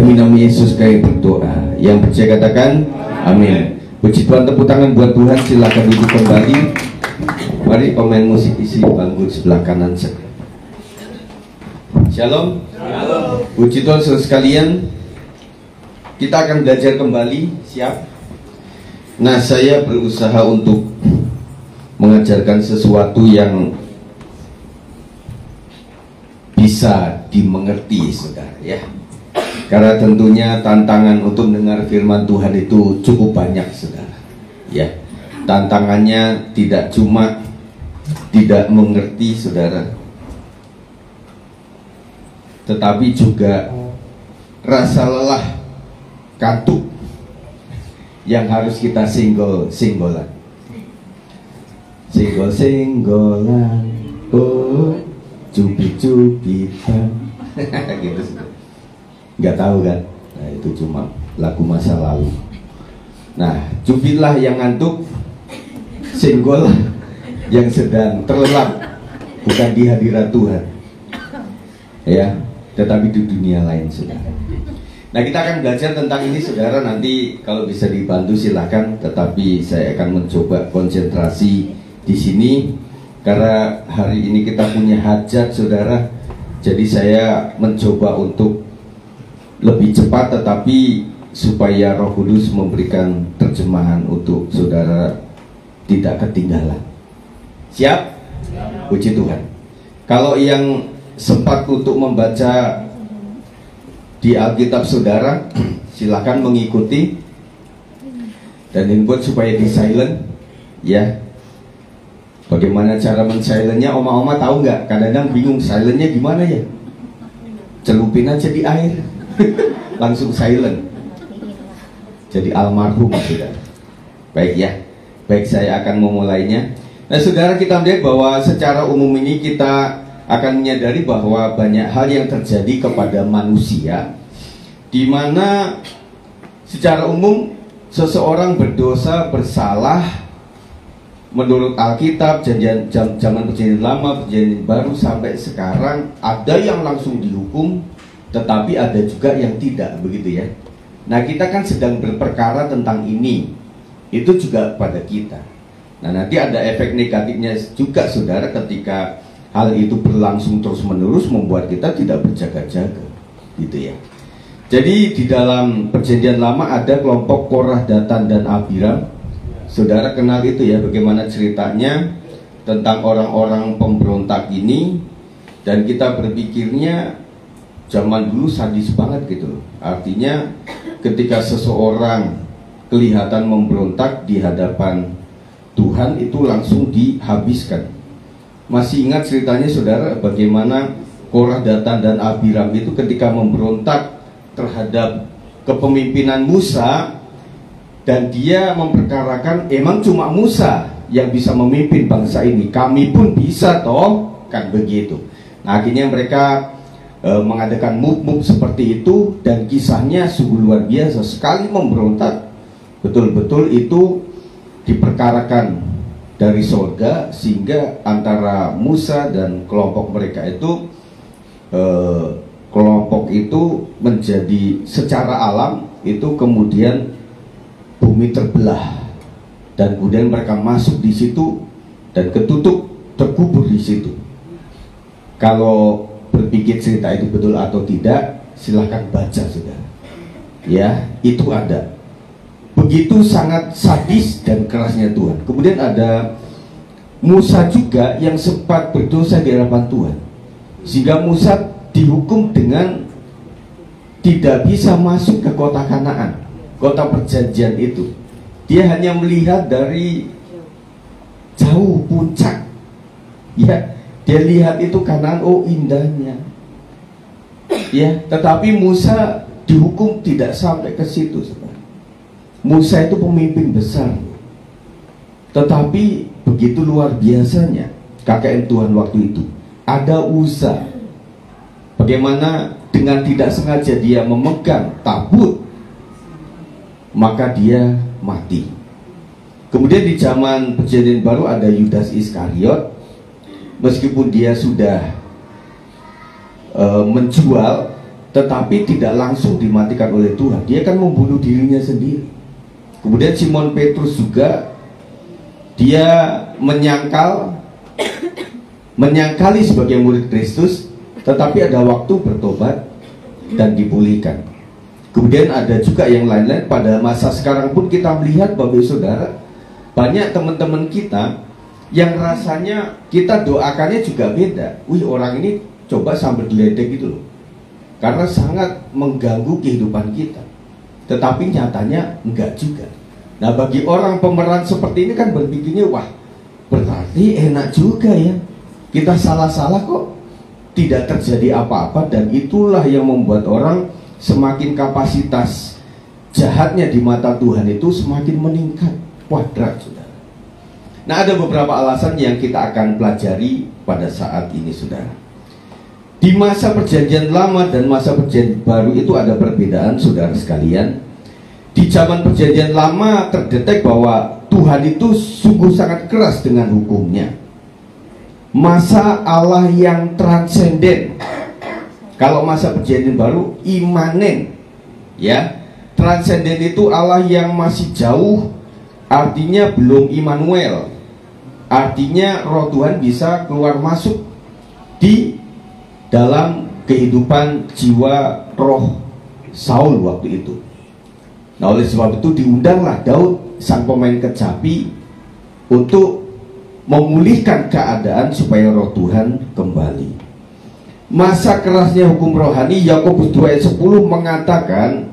Demi nama Yesus kami berdoa. Yang percaya katakan amin. Puji Tuhan, tepuk tangan buat Tuhan. Silakan duduk kembali. Mari pemain musik isi bangku sebelah kanan saya. Shalom. Shalom. Puji Tuhan saudara sekalian. Kita akan belajar kembali. Siap? Nah, saya berusaha untuk mengajarkan sesuatu yang bisa dimengerti, saudara, ya. Karena tentunya tantangan untuk mendengar firman Tuhan itu cukup banyak, saudara, ya. Tantangannya tidak cuma tidak mengerti, saudara, tetapi juga rasa lelah, kantuk yang harus kita singgol-singgolan. Singgol-singgolan, oh, cubit-cubitan. Gitu, saudara. Nggak tahu kan? Nah, itu cuma lagu masa lalu. Nah, cubitlah yang ngantuk, senggol yang sedang terlelap, bukan di hadirat Tuhan, ya, tetapi di dunia lain, saudara. Nah, kita akan belajar tentang ini, saudara. Nanti kalau bisa dibantu silahkan, tetapi saya akan mencoba konsentrasi di sini karena hari ini kita punya hajat, saudara. Jadi saya mencoba untuk lebih cepat, tetapi supaya Roh Kudus memberikan terjemahan untuk saudara tidak ketinggalan. Siap? Puji Tuhan. Kalau yang sempat untuk membaca di Alkitab saudara, silakan mengikuti dan input supaya di silent, ya. Bagaimana cara men-silentnya? Oma-oma tahu nggak? Kadang-kadang bingung silentnya gimana ya? Celupin aja di air. Langsung silent, jadi almarhum, saudara. Baik ya, baik, saya akan memulainya. Nah, saudara, kita melihat bahwa secara umum ini kita akan menyadari bahwa banyak hal yang terjadi kepada manusia, di mana secara umum seseorang berdosa, bersalah, menurut Alkitab, zaman Perjanjian Lama, Perjanjian Baru sampai sekarang, ada yang langsung dihukum, tetapi ada juga yang tidak, begitu ya. Nah, kita kan sedang berperkara tentang ini. Itu juga pada kita. Nah, nanti ada efek negatifnya juga, saudara, ketika hal itu berlangsung terus-menerus, membuat kita tidak berjaga-jaga, gitu ya. Jadi di dalam Perjanjian Lama ada kelompok Korah, Datan, dan Abiram. Saudara kenal itu ya, bagaimana ceritanya tentang orang-orang pemberontak ini. Dan kita berpikirnya zaman dulu sadis banget gitu loh. Artinya ketika seseorang kelihatan memberontak di hadapan Tuhan, itu langsung dihabiskan. Masih ingat ceritanya, saudara, bagaimana Korah, Datan, dan Abiram itu ketika memberontak terhadap kepemimpinan Musa, dan dia memperkarakan emang cuma Musa yang bisa memimpin bangsa ini, kami pun bisa toh, kan begitu. Nah, akhirnya mereka mengadakan move-move seperti itu, dan kisahnya sungguh luar biasa sekali, memberontak betul-betul itu diperkarakan dari surga, sehingga antara Musa dan kelompok mereka itu kelompok itu menjadi secara alam itu kemudian bumi terbelah, dan kemudian mereka masuk di situ dan ketutup, terkubur di situ. Kalau berpikir cerita itu betul atau tidak, silahkan baca, saudara. Ya, itu ada. Begitu sangat sadis dan kerasnya Tuhan. Kemudian ada Musa juga yang sempat berdosa di hadapan Tuhan, sehingga Musa dihukum dengan tidak bisa masuk ke kota Kanaan, kota perjanjian itu. Dia hanya melihat dari jauh puncak, ya. Dia lihat itu Kanaan, oh indahnya, ya. Tetapi Musa dihukum tidak sampai ke situ, saudara. Musa itu pemimpin besar, tetapi begitu luar biasanya KKN Tuhan waktu itu. Ada Uza, bagaimana dengan tidak sengaja dia memegang tabut, maka dia mati. Kemudian di zaman Perjanjian Baru ada Yudas Iskariot. Meskipun dia sudah menjual, tetapi tidak langsung dimatikan oleh Tuhan. Dia kan membunuh dirinya sendiri. Kemudian Simon Petrus juga, dia menyangkali sebagai murid Kristus, tetapi ada waktu bertobat dan dipulihkan. Kemudian ada juga yang lain-lain. Pada masa sekarang pun kita melihat, Bapak Saudara, banyak teman-teman kita yang rasanya kita doakannya juga beda. Wih, orang ini coba sambil diledek gitu loh, karena sangat mengganggu kehidupan kita. Tetapi nyatanya enggak juga. Nah, bagi orang pemeran seperti ini kan berpikirnya, wah, berarti enak juga ya, kita salah-salah kok tidak terjadi apa-apa. Dan itulah yang membuat orang semakin kapasitas jahatnya di mata Tuhan itu semakin meningkat kuadrat, saudara. Nah, ada beberapa alasan yang kita akan pelajari pada saat ini, saudara. Di masa perjanjian lama dan masa perjanjian baru itu ada perbedaan, saudara sekalian. Di zaman perjanjian lama terdetek bahwa Tuhan itu sungguh sangat keras dengan hukumnya. Masa Allah yang transenden. Kalau masa perjanjian baru imanen, ya. Transenden itu Allah yang masih jauh, artinya belum Immanuel. Artinya roh Tuhan bisa keluar masuk di dalam kehidupan jiwa roh Saul waktu itu. Nah, oleh sebab itu diundanglah Daud, sang pemain kecapi, untuk memulihkan keadaan supaya roh Tuhan kembali. Masa kerasnya hukum rohani, Yakobus 2 ayat 10 mengatakan,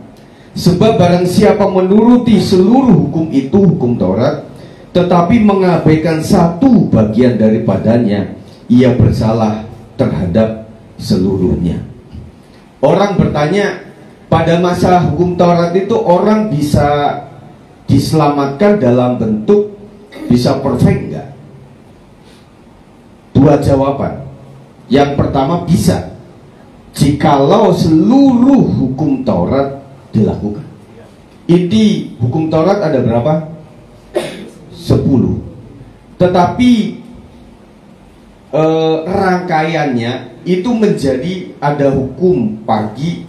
sebab barang siapa menuruti seluruh hukum itu, hukum Taurat, tetapi mengabaikan satu bagian daripadanya, ia bersalah terhadap seluruhnya. Orang bertanya, pada masa hukum Taurat itu orang bisa diselamatkan dalam bentuk bisa perfect enggak? Dua jawaban. Yang pertama, bisa, jikalau seluruh hukum Taurat dilakukan. Inti hukum Taurat ada berapa? 10. Tetapi rangkaiannya itu menjadi ada hukum pagi,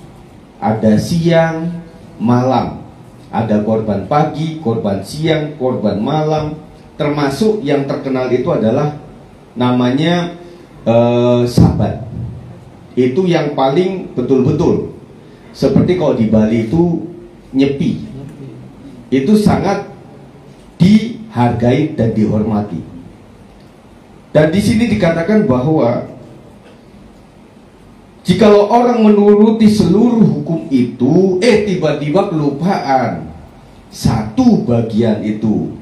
ada siang, malam. Ada korban pagi, korban siang, korban malam. Termasuk yang terkenal itu adalah namanya Sabat. Itu yang paling betul-betul. Seperti kalau di Bali itu Nyepi. Itu sangat dihargai dan dihormati. Dan di sini dikatakan bahwa jikalau orang menuruti seluruh hukum itu, tiba-tiba kelupaan satu bagian itu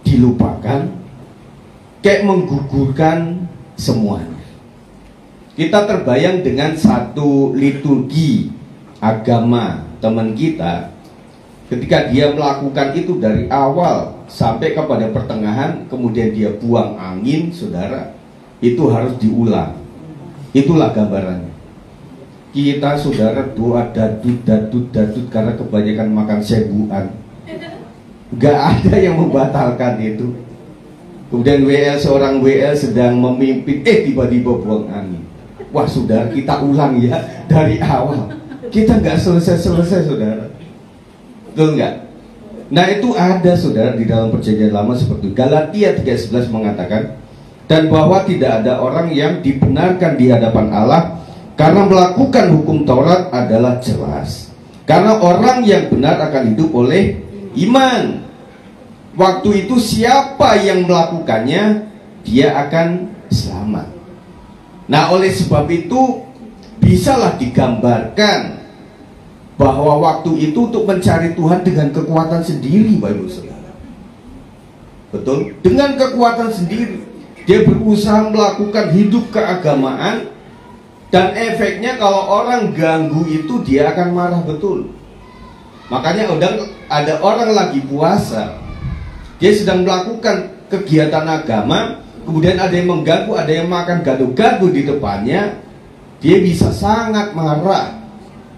dilupakan, kayak menggugurkan semuanya. Kita terbayang dengan satu liturgi agama teman kita, ketika dia melakukan itu dari awal sampai kepada pertengahan, kemudian dia buang angin, saudara, itu harus diulang. Itulah gambarannya. Kita, saudara, doa dadut karena kebanyakan makan sebuan. Gak ada yang membatalkan itu. Kemudian seorang WL sedang memimpin, tiba-tiba buang angin. Wah, saudara, kita ulang ya dari awal. Kita gak selesai-selesai, saudara. Betul nggak? Nah, itu ada, saudara, di dalam perjanjian lama seperti itu. Galatia 3:11 mengatakan, dan bahwa tidak ada orang yang dibenarkan di hadapan Allah karena melakukan hukum Taurat adalah jelas. Karena orang yang benar akan hidup oleh iman. Waktu itu siapa yang melakukannya, dia akan selamat. Nah, oleh sebab itu bisalah digambarkan bahwa waktu itu untuk mencari Tuhan dengan kekuatan sendiri, Bapak Ibu Saudara. Betul? Dengan kekuatan sendiri. Dia berusaha melakukan hidup keagamaan, dan efeknya kalau orang ganggu itu dia akan marah, betul. Makanya ada orang lagi puasa, dia sedang melakukan kegiatan agama, kemudian ada yang mengganggu, ada yang makan gado-gado di depannya, dia bisa sangat marah.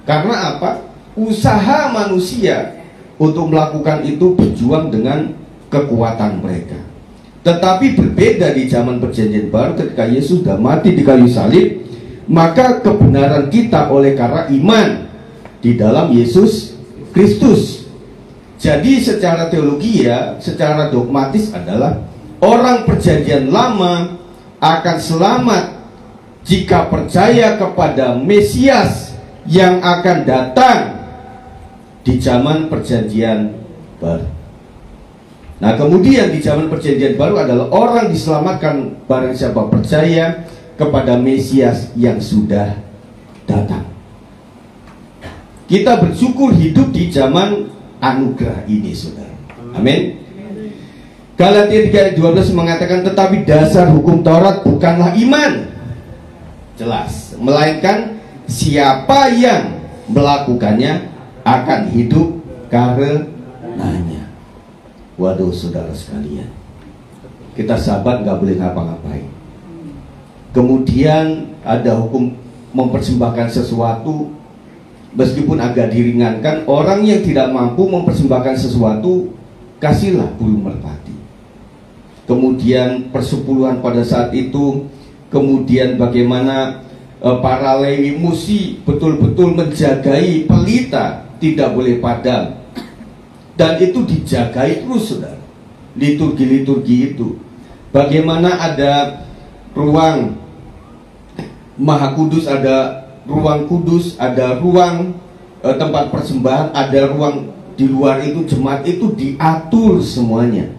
Karena apa? Usaha manusia untuk melakukan itu berjuang dengan kekuatan mereka. Tetapi berbeda di zaman perjanjian baru, ketika Yesus sudah mati di kayu salib, maka kebenaran kita oleh karena iman di dalam Yesus Kristus. Jadi secara teologi ya, secara dogmatis adalah orang perjanjian lama akan selamat jika percaya kepada Mesias yang akan datang di zaman perjanjian baru. Nah, kemudian di zaman perjanjian baru adalah orang diselamatkan barang siapa percaya kepada Mesias yang sudah datang. Kita bersyukur hidup di zaman anugerah ini, saudara. Amin. Galatia 3:12 mengatakan, tetapi dasar hukum Taurat bukanlah iman, jelas, melainkan siapa yang melakukannya akan hidup karenanya. Waduh, saudara sekalian, kita sahabat nggak boleh ngapa-ngapain. Kemudian ada hukum mempersembahkan sesuatu, meskipun agak diringankan. Orang yang tidak mampu mempersembahkan sesuatu, kasihlah bulu merpati. Kemudian persepuluhan pada saat itu, kemudian bagaimana para Lewi mesti betul-betul menjagai pelita, tidak boleh padam, dan itu dijagai terus, saudara. Liturgi-liturgi itu, bagaimana ada ruang Maha Kudus, ada ruang kudus, ada ruang tempat persembahan, ada ruang di luar itu, jemaat itu diatur semuanya.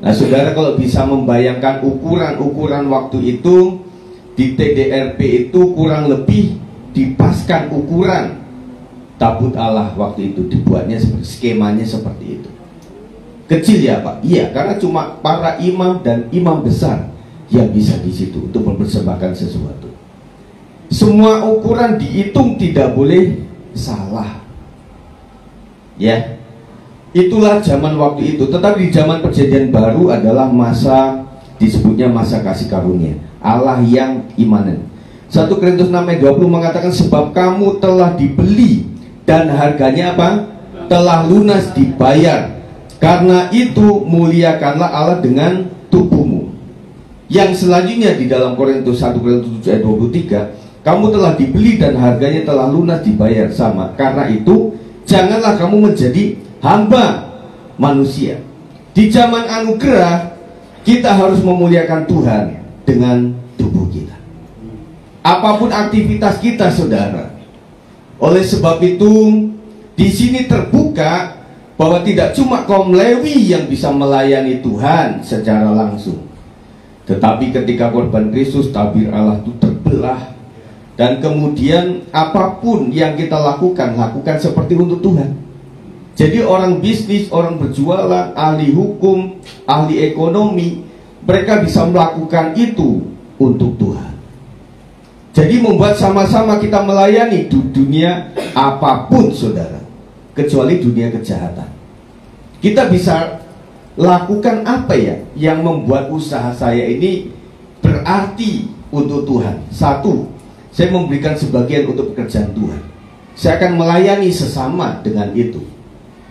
Nah, saudara kalau bisa membayangkan ukuran waktu itu di TDRP itu kurang lebih dipaskan ukuran tabut Allah waktu itu, dibuatnya skemanya seperti itu. Kecil ya Pak? Iya, karena cuma para imam dan imam besar yang bisa di situ untuk mempersembahkan sesuatu. Semua ukuran dihitung, tidak boleh salah. Ya, itulah zaman waktu itu. Tetapi di zaman perjanjian baru adalah masa, disebutnya masa kasih karunia Allah yang imanen. 1 Korintus 6:20 mengatakan, sebab kamu telah dibeli dan harganya apa? Telah lunas dibayar. Karena itu muliakanlah Allah dengan tubuhmu. Yang selanjutnya di dalam 1 Korintus 7:23, kamu telah dibeli dan harganya telah lunas dibayar, sama. Karena itu janganlah kamu menjadi hamba manusia. Di zaman anugerah kita harus memuliakan Tuhan dengan tubuh kita, apapun aktivitas kita, saudara. Oleh sebab itu di sini terbuka bahwa tidak cuma kaum Lewi yang bisa melayani Tuhan secara langsung, tetapi ketika korban Kristus, tabir Allah itu terbelah. Dan kemudian apapun yang kita lakukan, lakukan seperti untuk Tuhan. Jadi orang bisnis, orang berjualan, ahli hukum, ahli ekonomi, mereka bisa melakukan itu untuk Tuhan. Jadi membuat sama-sama kita melayani di dunia apapun, saudara, kecuali dunia kejahatan. Kita bisa lakukan apa ya yang membuat usaha saya ini berarti untuk Tuhan? Satu, saya memberikan sebagian untuk pekerjaan Tuhan. Saya akan melayani sesama dengan itu.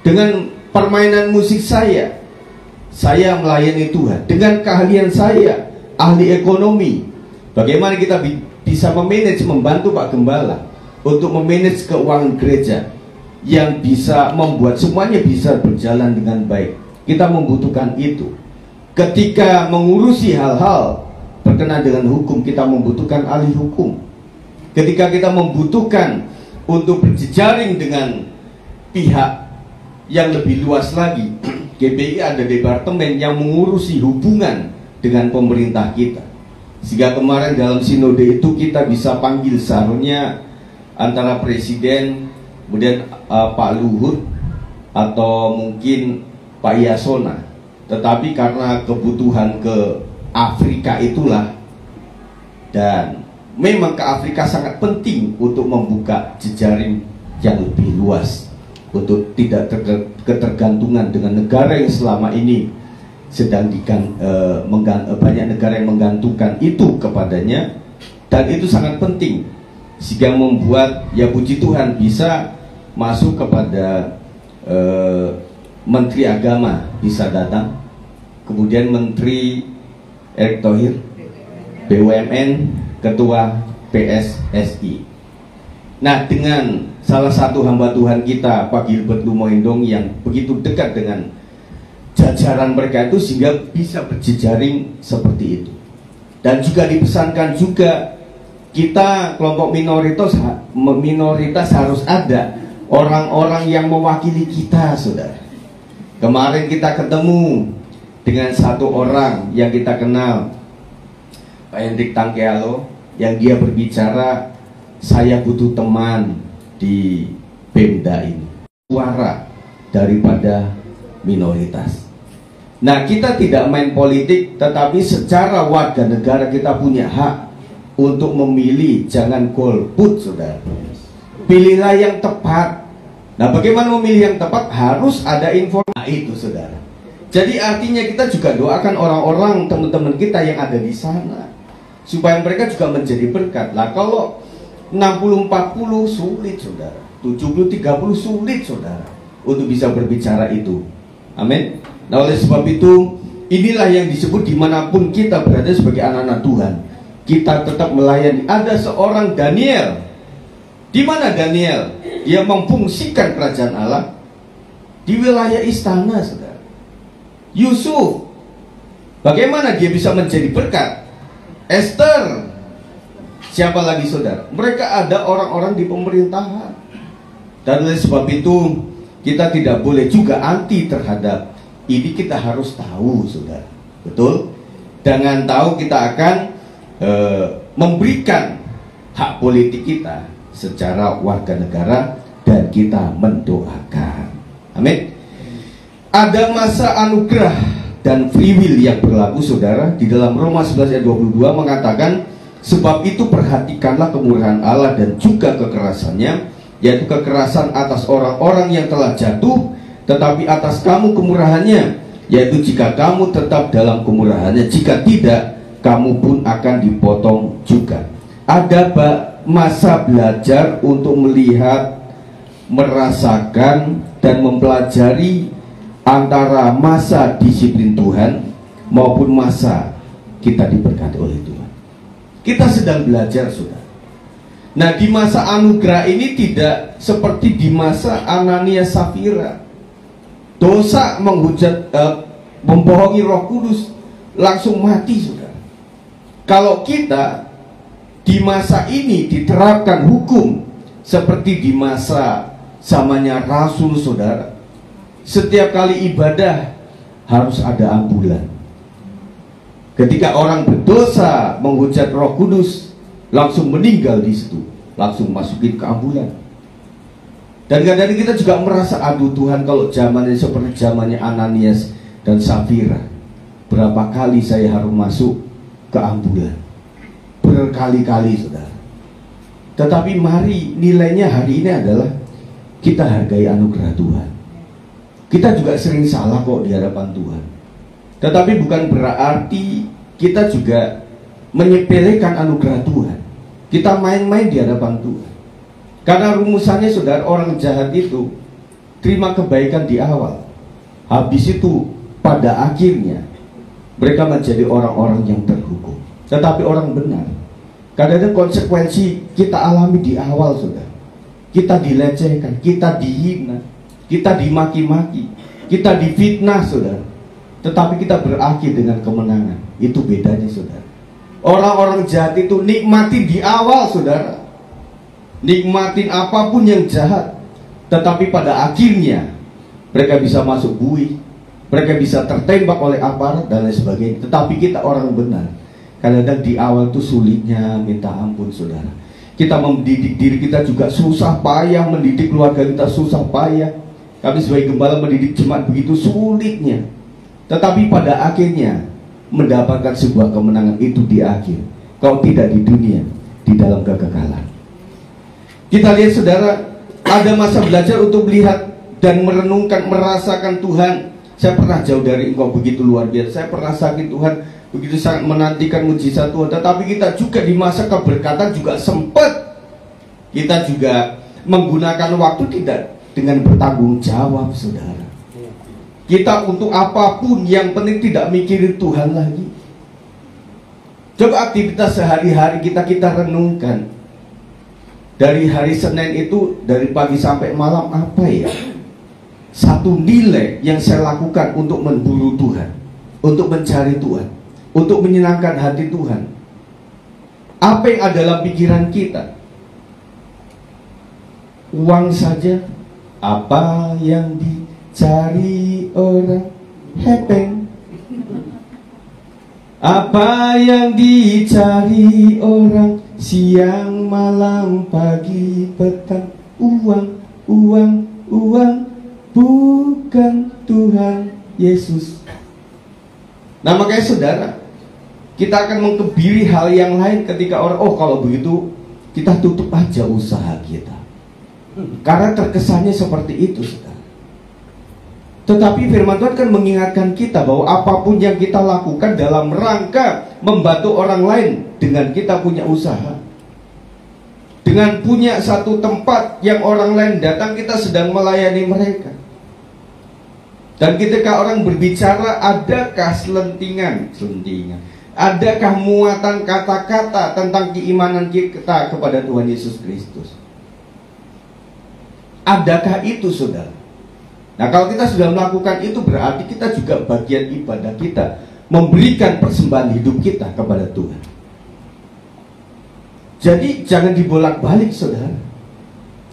Dengan permainan musik saya melayani Tuhan. Dengan keahlian saya, ahli ekonomi, bagaimana kita bisa memanage, membantu Pak Gembala untuk memanage keuangan gereja, yang bisa membuat semuanya bisa berjalan dengan baik. Kita membutuhkan itu. Ketika mengurusi hal-hal berkenaan dengan hukum, kita membutuhkan ahli hukum. Ketika kita membutuhkan untuk berjejaring dengan pihak yang lebih luas lagi, GBI ada departemen yang mengurusi hubungan dengan pemerintah kita. Sehingga kemarin dalam sinode itu kita bisa panggil seharusnya antara presiden, kemudian Pak Luhut, atau mungkin Pak Yasona. Tetapi karena kebutuhan ke Afrika itulah, dan memang ke Afrika sangat penting untuk membuka jejaring yang lebih luas, untuk tidak ketergantungan dengan negara yang selama ini sedang banyak negara yang menggantungkan itu kepadanya, dan itu sangat penting sehingga membuat, ya puji Tuhan, bisa masuk kepada Menteri Agama bisa datang, kemudian Menteri Erick Thohir, BUMN, Ketua PSSI. Nah, dengan salah satu hamba Tuhan kita, Pak Gilbert Lumoindong, yang begitu dekat dengan jajaran mereka itu sehingga bisa berjejaring seperti itu. Dan juga dipesankan juga kita kelompok minoritas harus ada orang-orang yang mewakili kita, saudara. Kemarin kita ketemu dengan satu orang yang kita kenal, Pak Hendrik Tangkealo, yang dia berbicara, saya butuh teman di Pemda ini, suara daripada minoritas. Nah, kita tidak main politik, tetapi secara warga negara kita punya hak untuk memilih, jangan golput, saudara. Pilihlah yang tepat. Nah, bagaimana memilih yang tepat? Harus ada informasi itu, saudara. Jadi artinya kita juga doakan orang-orang, teman-teman kita yang ada di sana, supaya mereka juga menjadi berkat. Lah kalau 60-40 sulit, saudara. 70-30 sulit, saudara, untuk bisa berbicara itu. Amin. Nah, oleh sebab itu, inilah yang disebut dimanapun kita berada sebagai anak-anak Tuhan, kita tetap melayani. Ada seorang Daniel. Di mana Daniel? Dia memfungsikan kerajaan Allah di wilayah istana, saudara. Yusuf, bagaimana dia bisa menjadi berkat? Esther, siapa lagi, saudara? Mereka ada orang-orang di pemerintahan. Dan oleh sebab itu kita tidak boleh juga anti terhadap ini. Kita harus tahu, saudara. Betul? Dengan tahu kita akan memberikan hak politik kita secara warga negara, dan kita mendoakan. Amin. Ada masa anugerah dan free will yang berlaku, saudara. Di dalam Roma 11 ayat 22 mengatakan, sebab itu perhatikanlah kemurahan Allah dan juga kekerasannya, yaitu kekerasan atas orang-orang yang telah jatuh, tetapi atas kamu kemurahannya, yaitu jika kamu tetap dalam kemurahannya, jika tidak, kamu pun akan dipotong juga. Ada masa belajar untuk melihat, merasakan, dan mempelajari antara masa disiplin Tuhan maupun masa kita diberkati oleh Tuhan. Kita sedang belajar, saudara. Nah, di masa anugerah ini tidak seperti di masa Ananias Safira. Dosa menghujat, membohongi Roh Kudus, langsung mati, saudara. Kalau kita di masa ini diterapkan hukum seperti di masa zamannya Rasul, saudara, setiap kali ibadah harus ada ambulan. Ketika orang berdosa menghujat Roh Kudus, langsung meninggal di situ, langsung masukin ke ambulan. Dan kadang-kadang kita juga merasa, aduh Tuhan, kalau zamannya seperti zamannya Ananias dan Safira, berapa kali saya harus masuk ke ambulan, berkali-kali, saudara. Tetapi mari, nilainya hari ini adalah kita hargai anugerah Tuhan. Kita juga sering salah kok di hadapan Tuhan, tetapi bukan berarti kita juga menyepelekan anugerah Tuhan. Kita main-main di hadapan Tuhan. Karena rumusannya, saudara, orang jahat itu terima kebaikan di awal, habis itu pada akhirnya mereka menjadi orang-orang yang terhukum. Tetapi orang benar, kadang-kadang konsekuensi kita alami di awal, saudara. Kita dilecehkan, kita dihina, kita dimaki-maki, kita difitnah, saudara. Tetapi kita berakhir dengan kemenangan. Itu bedanya, saudara. Orang-orang jahat itu nikmati di awal, saudara, nikmatin apapun yang jahat, tetapi pada akhirnya mereka bisa masuk bui, mereka bisa tertembak oleh aparat dan lain sebagainya. Tetapi kita orang benar, kadang-kadang di awal itu sulitnya minta ampun, saudara. Kita mendidik diri kita juga susah payah, mendidik keluarga kita susah payah. Kami sebagai gembala mendidik jemaat begitu sulitnya. Tetapi pada akhirnya mendapatkan sebuah kemenangan itu di akhir. Kalau tidak di dunia, di dalam kekekalan. Kita lihat, saudara, ada masa belajar untuk melihat dan merenungkan, merasakan Tuhan. Saya pernah jauh dari Engkau begitu luar biasa. Saya pernah sakit, Tuhan begitu sangat menantikan mujizat Tuhan. Tetapi kita juga di masa keberkatan juga sempat kita juga menggunakan waktu tidak dengan bertanggung jawab, saudara. Kita untuk apapun yang penting tidak mikirin Tuhan lagi. Coba aktivitas sehari-hari kita renungkan. dari hari Senin itu, dari pagi sampai malam, apa ya satu nilai yang saya lakukan untuk memburu Tuhan, untuk mencari Tuhan, untuk menyenangkan hati Tuhan? Apa yang ada dalam pikiran kita? Uang saja. Apa yang dicari orang hepeng? Apa yang dicari orang siang, malam, pagi, petang? Uang, uang, uang, bukan Tuhan Yesus. Nah makanya saudara, kita akan mengkebiri hal yang lain ketika orang, oh kalau begitu kita tutup aja usaha kita, karena terkesannya seperti itu, saudara. Tetapi firman Tuhan kan mengingatkan kita bahwa apapun yang kita lakukan dalam rangka membantu orang lain, dengan kita punya usaha, dengan punya satu tempat yang orang lain datang, kita sedang melayani mereka. Dan ketika orang berbicara, adakah selentingan, adakah muatan kata-kata tentang keimanan kita kepada Tuhan Yesus Kristus? Adakah itu, saudara? Nah kalau kita sudah melakukan itu, berarti kita juga bagian ibadah kita, memberikan persembahan hidup kita kepada Tuhan. Jadi jangan dibolak-balik, saudara.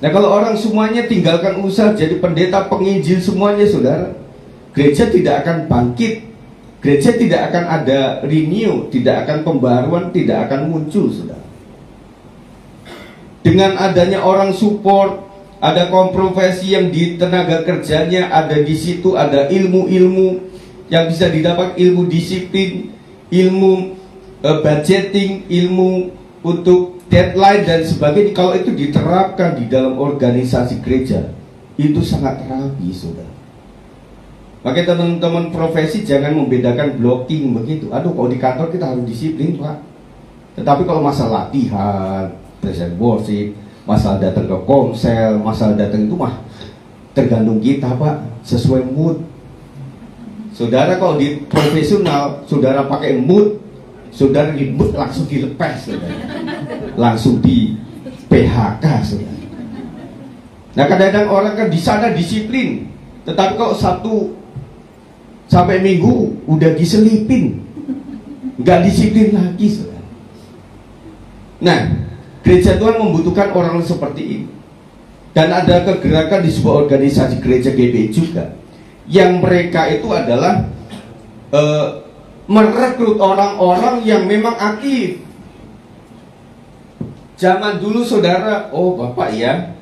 Nah kalau orang semuanya tinggalkan usaha jadi pendeta penginjil semuanya, saudara, gereja tidak akan bangkit, gereja tidak akan ada renew, tidak akan pembaruan, tidak akan muncul, saudara. Dengan adanya orang support, ada kontroversi yang di tenaga kerjanya, ada di situ, ada ilmu-ilmu yang bisa didapat, ilmu disiplin, ilmu budgeting, ilmu untuk deadline dan sebagainya. Kalau itu diterapkan di dalam organisasi gereja, itu sangat rapi, saudara. Makanya teman-teman profesi jangan membedakan blocking begitu. Aduh, kalau di kantor kita harus disiplin, Pak. Tetapi kalau masalah latihan, present worship, masalah datang ke komsel, masalah datang itu mah tergantung kita, Pak, sesuai mood. Saudara kalau di profesional, saudara pakai mood, saudara di mood langsung dilepas, saudara. Langsung di PHK, saudara. Nah kadang-kadang orang kan di sana disiplin, tetapi kalau Sabtu sampai Minggu udah diselipin, nggak disiplin lagi, saudara. Nah gereja Tuhan membutuhkan orang seperti ini. Dan ada kegerakan di sebuah organisasi gereja GBI juga, yang mereka itu adalah merekrut orang-orang yang memang aktif. Zaman dulu, saudara, oh bapak ya,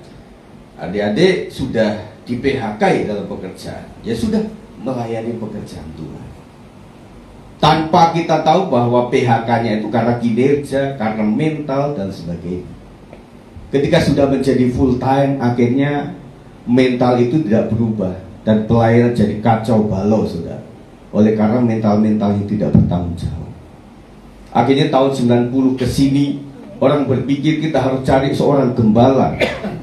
adik-adik sudah di PHK ya dalam pekerjaan, ya sudah melayani pekerjaan Tuhan, tanpa kita tahu bahwa PHK-nya itu karena kinerja, karena mental dan sebagainya. Ketika sudah menjadi full time, akhirnya mental itu tidak berubah dan pelayanan jadi kacau balau, saudara. Oleh karena mental-mental yang tidak bertanggung jawab. Akhirnya tahun 90 ke sini, orang berpikir kita harus cari seorang gembala.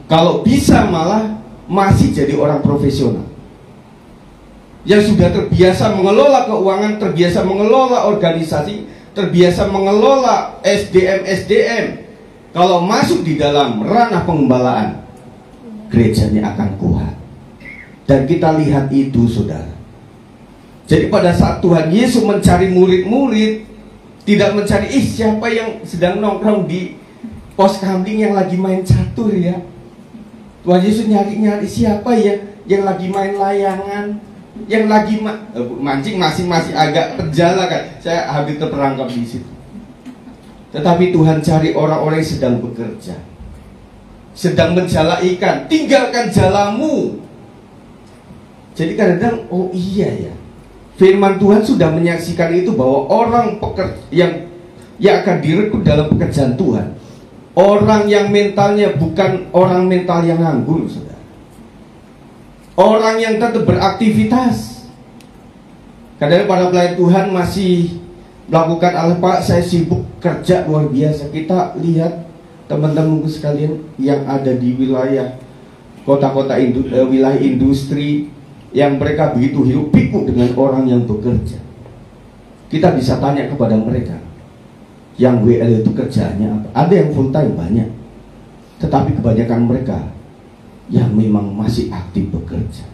Kalau bisa malah masih jadi orang profesional yang sudah terbiasa mengelola keuangan, terbiasa mengelola organisasi, terbiasa mengelola SDM. Kalau masuk di dalam ranah pengembalaan, gerejanya akan kuat. Dan kita lihat itu, saudara. Jadi pada saat Tuhan Yesus mencari murid-murid, tidak mencari siapa yang sedang nongkrong di pos kamling yang lagi main catur ya. Tuhan Yesus nyari siapa ya yang lagi main layangan, yang lagi mancing, masing-masing agak terjala kan. Saya habis terperangkap di situ. Tetapi Tuhan cari orang-orang yang sedang bekerja, sedang menjala ikan. Tinggalkan jalamu. Jadi kadang-kadang, oh iya ya, firman Tuhan sudah menyaksikan itu, bahwa orang yang akan direkrut dalam pekerjaan Tuhan, orang yang mentalnya bukan orang mental yang nganggur, saudara. Orang yang tetap beraktivitas. Kadang-kadang para pelayan Tuhan masih melakukan Pak, saya sibuk kerja luar biasa. Kita lihat teman-teman sekalian yang ada di wilayah kota-kota wilayah industri, yang mereka begitu hidup pikuk dengan orang yang bekerja. Kita bisa tanya kepada mereka, yang WL itu kerjaannya apa? Ada yang full time banyak, tetapi kebanyakan mereka yang memang masih aktif bekerja.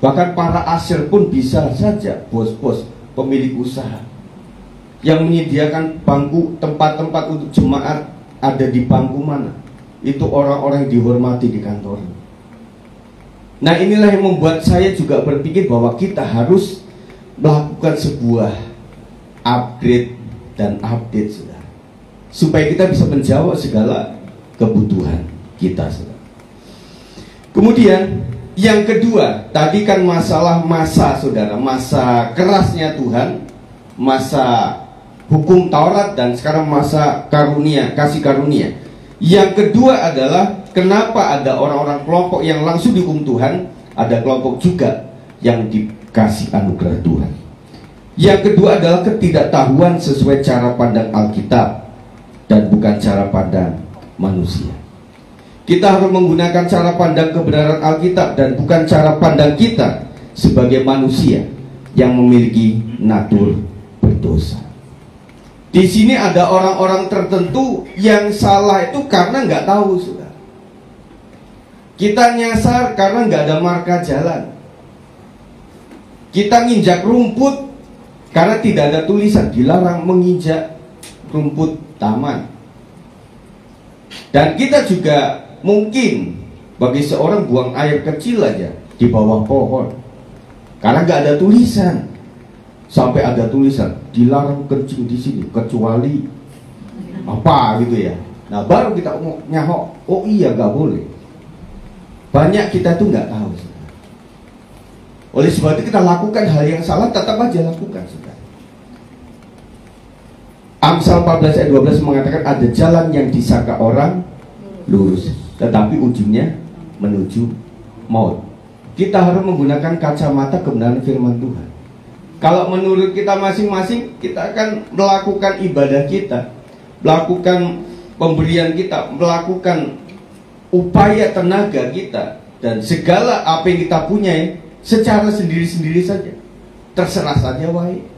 Bahkan para asir pun bisa saja bos-bos pemilik usaha yang menyediakan bangku, tempat-tempat untuk jemaat ada di bangku mana, itu orang-orang yang dihormati di kantor. Nah, inilah yang membuat saya juga berpikir bahwa kita harus melakukan sebuah upgrade dan update, saudara, supaya kita bisa menjawab segala kebutuhan kita, saudara. Kemudian yang kedua, tadi kan masalah masa, saudara, masa kerasnya Tuhan, masa hukum Taurat, dan sekarang masa karunia, kasih karunia. Yang kedua adalah kenapa ada orang-orang kelompok yang langsung dihukum Tuhan, ada kelompok juga yang dikasih anugerah Tuhan. Yang kedua adalah ketidaktahuan sesuai cara pandang Alkitab dan bukan cara pandang manusia. Kita harus menggunakan cara pandang kebenaran Alkitab dan bukan cara pandang kita sebagai manusia yang memiliki natur berdosa. Di sini ada orang-orang tertentu yang salah itu karena nggak tahu, saudara. Kita nyasar karena nggak ada marka jalan. Kita nginjak rumput karena tidak ada tulisan dilarang menginjak rumput taman. Dan kita juga mungkin bagi seorang buang air kecil aja di bawah pohon karena nggak ada tulisan. Sampai ada tulisan dilarang kencing di sini kecuali apa gitu ya. Nah, baru kita nyahok, oh iya nggak boleh. Banyak kita tuh nggak tahu, saudara. Oleh sebab itu kita lakukan hal yang salah, tetap aja lakukan, saudara. Amsal 14 ayat 12 mengatakan ada jalan yang disangka orang lurus, tetapi ujungnya menuju maut. Kita harus menggunakan kacamata kebenaran firman Tuhan. Kalau menurut kita masing-masing, kita akan melakukan ibadah kita, melakukan pemberian kita, melakukan upaya tenaga kita, dan segala apa yang kita punya secara sendiri-sendiri saja. Terserah saja, baik.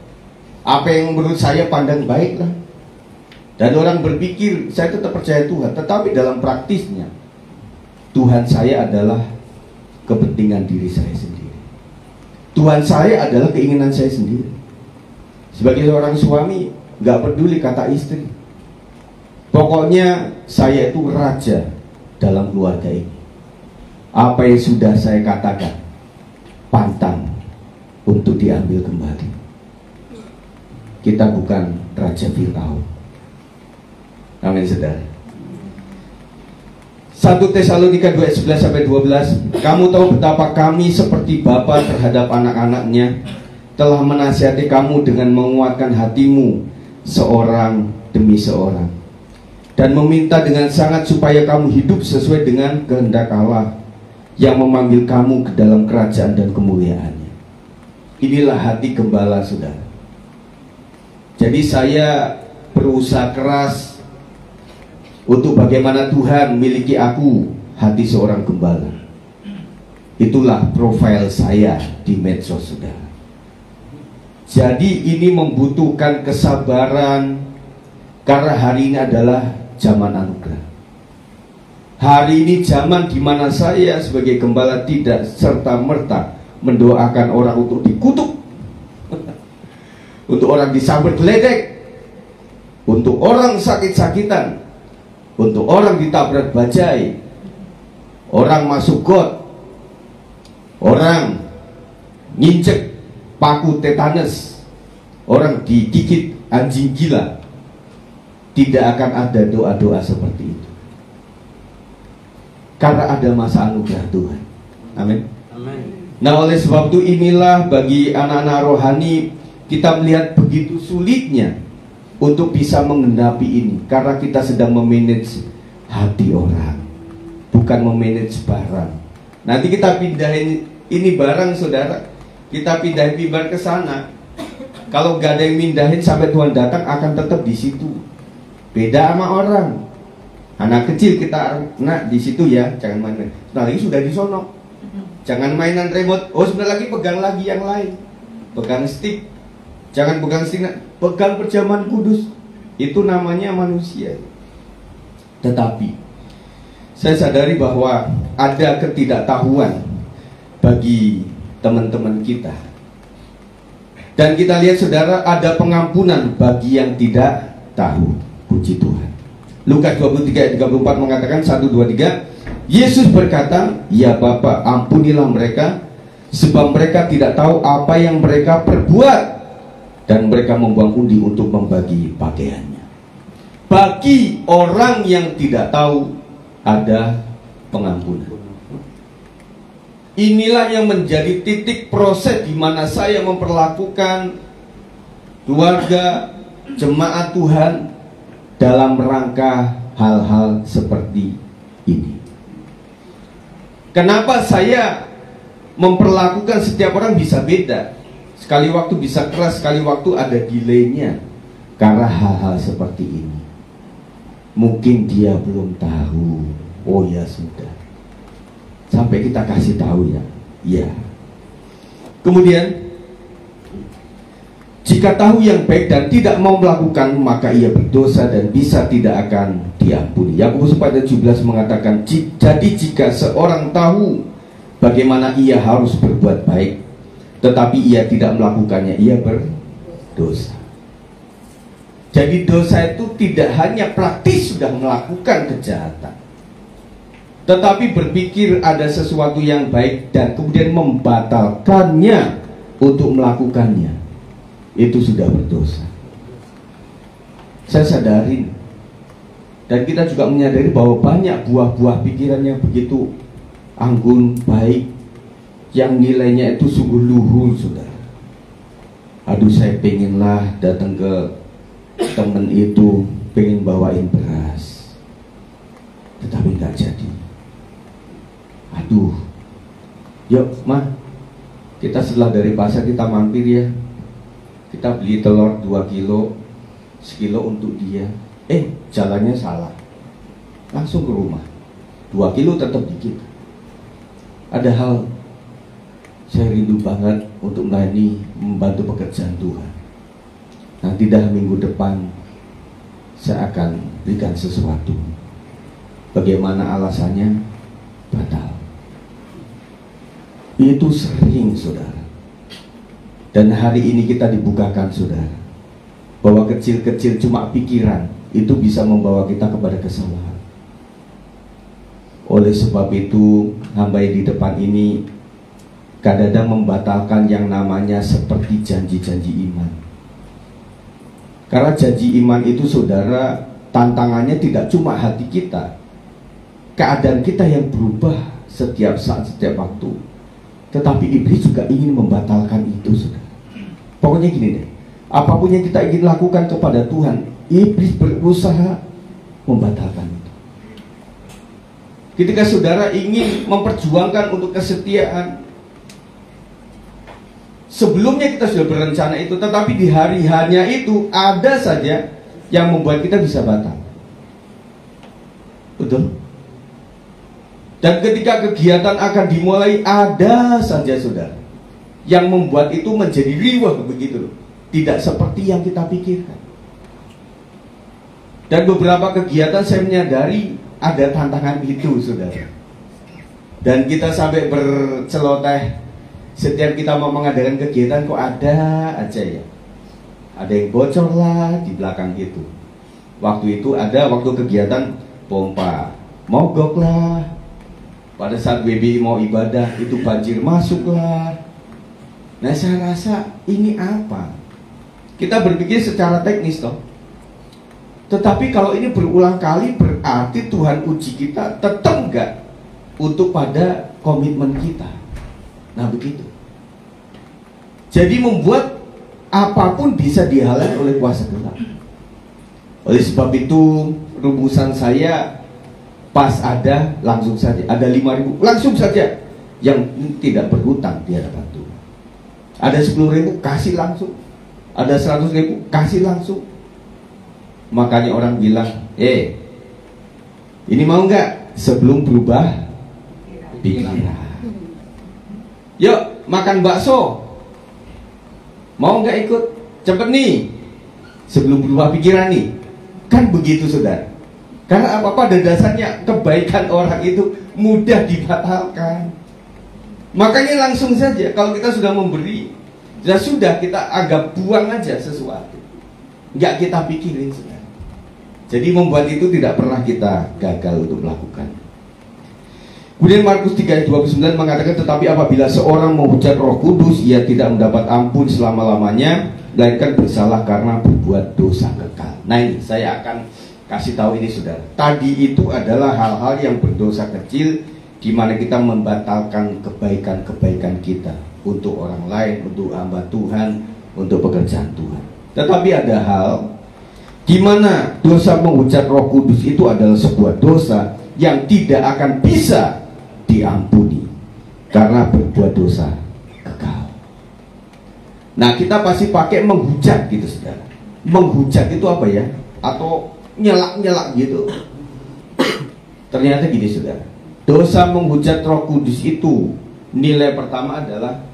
Apa yang menurut saya pandang baiklah. Dan orang berpikir, saya tetap percaya Tuhan, tetapi dalam praktisnya, Tuhan saya adalah kepentingan diri saya sendiri. Tuhan saya adalah keinginan saya sendiri. Sebagai seorang suami, gak peduli kata istri. Pokoknya saya itu raja dalam keluarga ini. Apa yang sudah saya katakan pantang untuk diambil kembali. Kita bukan Raja Firaun. Amin, saudara. 1 Tesalonika 2:11-12. Kamu tahu betapa kami seperti bapa terhadap anak-anaknya, telah menasihati kamu dengan menguatkan hatimu seorang demi seorang, dan meminta dengan sangat supaya kamu hidup sesuai dengan kehendak Allah yang memanggil kamu ke dalam kerajaan dan kemuliaannya. Inilah hati gembala, saudara. Jadi saya berusaha keras untuk bagaimana Tuhan miliki aku, hati seorang gembala. Itulah profil saya di medsos, saudara. Jadi ini membutuhkan kesabaran, karena hari ini adalah zaman anugerah. Hari ini zaman di mana saya sebagai gembala tidak serta-merta mendoakan orang untuk dikutuk, untuk orang disambar geledek, untuk orang sakit-sakitan, untuk orang ditabrak bajai, orang masuk got, orang nginjek paku tetanus, orang digigit anjing gila. Tidak akan ada doa-doa seperti itu, karena ada masa anugerah Tuhan. Amin. Nah, oleh sebab itu inilah bagi anak-anak rohani, kita melihat begitu sulitnya untuk bisa menggenapi ini, karena kita sedang memanage hati orang, bukan memanage barang. Nanti kita pindahin ini barang, saudara, kita pindahin mimbar ke sana. Kalau gak ada yang mindahin sampai Tuhan datang, akan tetap di situ. Beda sama orang. Anak kecil kita, nak di situ ya, jangan main-main. Nah, lagi sudah di sono. Jangan mainan remote. Oh, sebentar lagi pegang lagi yang lain. Pegang stick. Jangan pegang stick, pegang perjamuan kudus. Itu namanya manusia. Tetapi Saya sadari bahwa ada ketidaktahuan bagi teman-teman kita. Dan kita lihat saudara, ada pengampunan bagi yang tidak tahu. Puji Tuhan. Lukas 23 ayat 34 mengatakan 1, 2, 3. Yesus berkata, "Ya Bapa, ampunilah mereka, sebab mereka tidak tahu apa yang mereka perbuat." Dan mereka membuang undi untuk membagi pakaiannya. Bagi orang yang tidak tahu ada pengampunan. Inilah yang menjadi titik proses di mana saya memperlakukan keluarga, jemaat Tuhan dalam rangka hal-hal seperti ini. Kenapa saya memperlakukan setiap orang bisa beda? Sekali waktu bisa keras, sekali waktu ada delaynya. Karena hal-hal seperti ini. Mungkin dia belum tahu. Oh ya sudah. Sampai kita kasih tahu ya. Ya. Kemudian, jika tahu yang baik dan tidak mau melakukan, maka ia berdosa dan bisa tidak akan diampuni. Yakobus 4:17 mengatakan, jadi jika seorang tahu bagaimana ia harus berbuat baik, tetapi ia tidak melakukannya, ia berdosa. Jadi dosa itu tidak hanya praktis sudah melakukan kejahatan, tetapi berpikir ada sesuatu yang baik dan kemudian membatalkannya untuk melakukannya, itu sudah berdosa. Saya sadari, dan kita juga menyadari bahwa banyak buah-buah pikiran yang begitu anggun, baik, yang nilainya itu sungguh luhur, saudara. Aduh, saya pengenlah datang ke temen itu, pengen bawain beras, tetapi nggak jadi. Aduh, yuk mah, kita setelah dari pasar kita mampir ya, kita beli telur 2 kilo, sekilo untuk dia. Jalannya salah, langsung ke rumah. 2 kilo tetap dikit. Ada hal saya rindu banget untuk melayani, membantu pekerjaan Tuhan. Nanti dah minggu depan saya akan berikan sesuatu. Bagaimana alasannya? Batal. Itu sering, saudara. Dan hari ini kita dibukakan, saudara, bahwa kecil-kecil cuma pikiran itu bisa membawa kita kepada kesalahan. Oleh sebab itu, hamba yang di depan ini kadang-kadang membatalkan yang namanya seperti janji-janji iman. Karena janji iman itu, saudara, tantangannya tidak cuma hati kita, keadaan kita yang berubah setiap saat, setiap waktu. Tetapi iblis juga ingin membatalkan itu, saudara. Pokoknya gini deh, apapun yang kita ingin lakukan kepada Tuhan, iblis berusaha membatalkan itu. Ketika saudara ingin memperjuangkan untuk kesetiaan, sebelumnya kita sudah berencana itu, tetapi di hari hanya itu ada saja yang membuat kita bisa batal. Betul? Dan ketika kegiatan akan dimulai, ada saja, saudara, yang membuat itu menjadi riwah begitu, tidak seperti yang kita pikirkan. Dan beberapa kegiatan saya menyadari ada tantangan itu, saudara. Dan kita sampai berceloteh, setiap kita mau mengadakan kegiatan kok ada aja ya, ada yang bocor lah di belakang itu. Waktu itu ada waktu kegiatan pompa, mogok lah. Pada saat BBI mau ibadah, itu banjir masuk lah. Nah, saya rasa ini apa? Kita berpikir secara teknis toh. Tetapi kalau ini berulang kali, berarti Tuhan uji kita tetap enggak untuk pada komitmen kita. Nah, begitu. Jadi membuat apapun bisa dihalangi oleh kuasa gelap. Oleh sebab itu, rumusan saya pas ada, langsung saja. Ada 5.000, langsung saja. Yang tidak berhutang di hadapan Tuhan. Ada 10.000, kasih langsung. Ada 100.000, kasih langsung. Makanya orang bilang, ini mau nggak sebelum berubah pikiran? Yuk makan bakso, mau nggak ikut? Cepet nih, sebelum berubah pikiran nih. Kan begitu, saudara. Karena apa? Pada dasarnya kebaikan orang itu mudah dibatalkan. Makanya langsung saja kalau kita sudah memberi, ya sudah, kita agak buang aja sesuatu, nggak kita pikirin sudah. Jadi membuat itu tidak pernah kita gagal untuk melakukan. Kemudian Markus 3:29 mengatakan, tetapi apabila seorang menghujat Roh Kudus, ia tidak mendapat ampun selama-lamanya, melainkan bersalah karena berbuat dosa kekal. Nah ini saya akan kasih tahu ini saudara. Tadi itu adalah hal-hal yang berdosa kecil, di mana kita membatalkan kebaikan-kebaikan kita untuk orang lain, untuk hamba Tuhan, untuk pekerjaan Tuhan. Tetapi ada hal di mana dosa menghujat Roh Kudus itu adalah sebuah dosa yang tidak akan bisa diampuni karena berbuat dosa kekal. Nah, kita pasti pakai menghujat gitu saudara. Menghujat itu apa ya? Atau nyelak-nyelak gitu. Ternyata gini saudara, dosa menghujat Roh Kudus itu nilai pertama adalah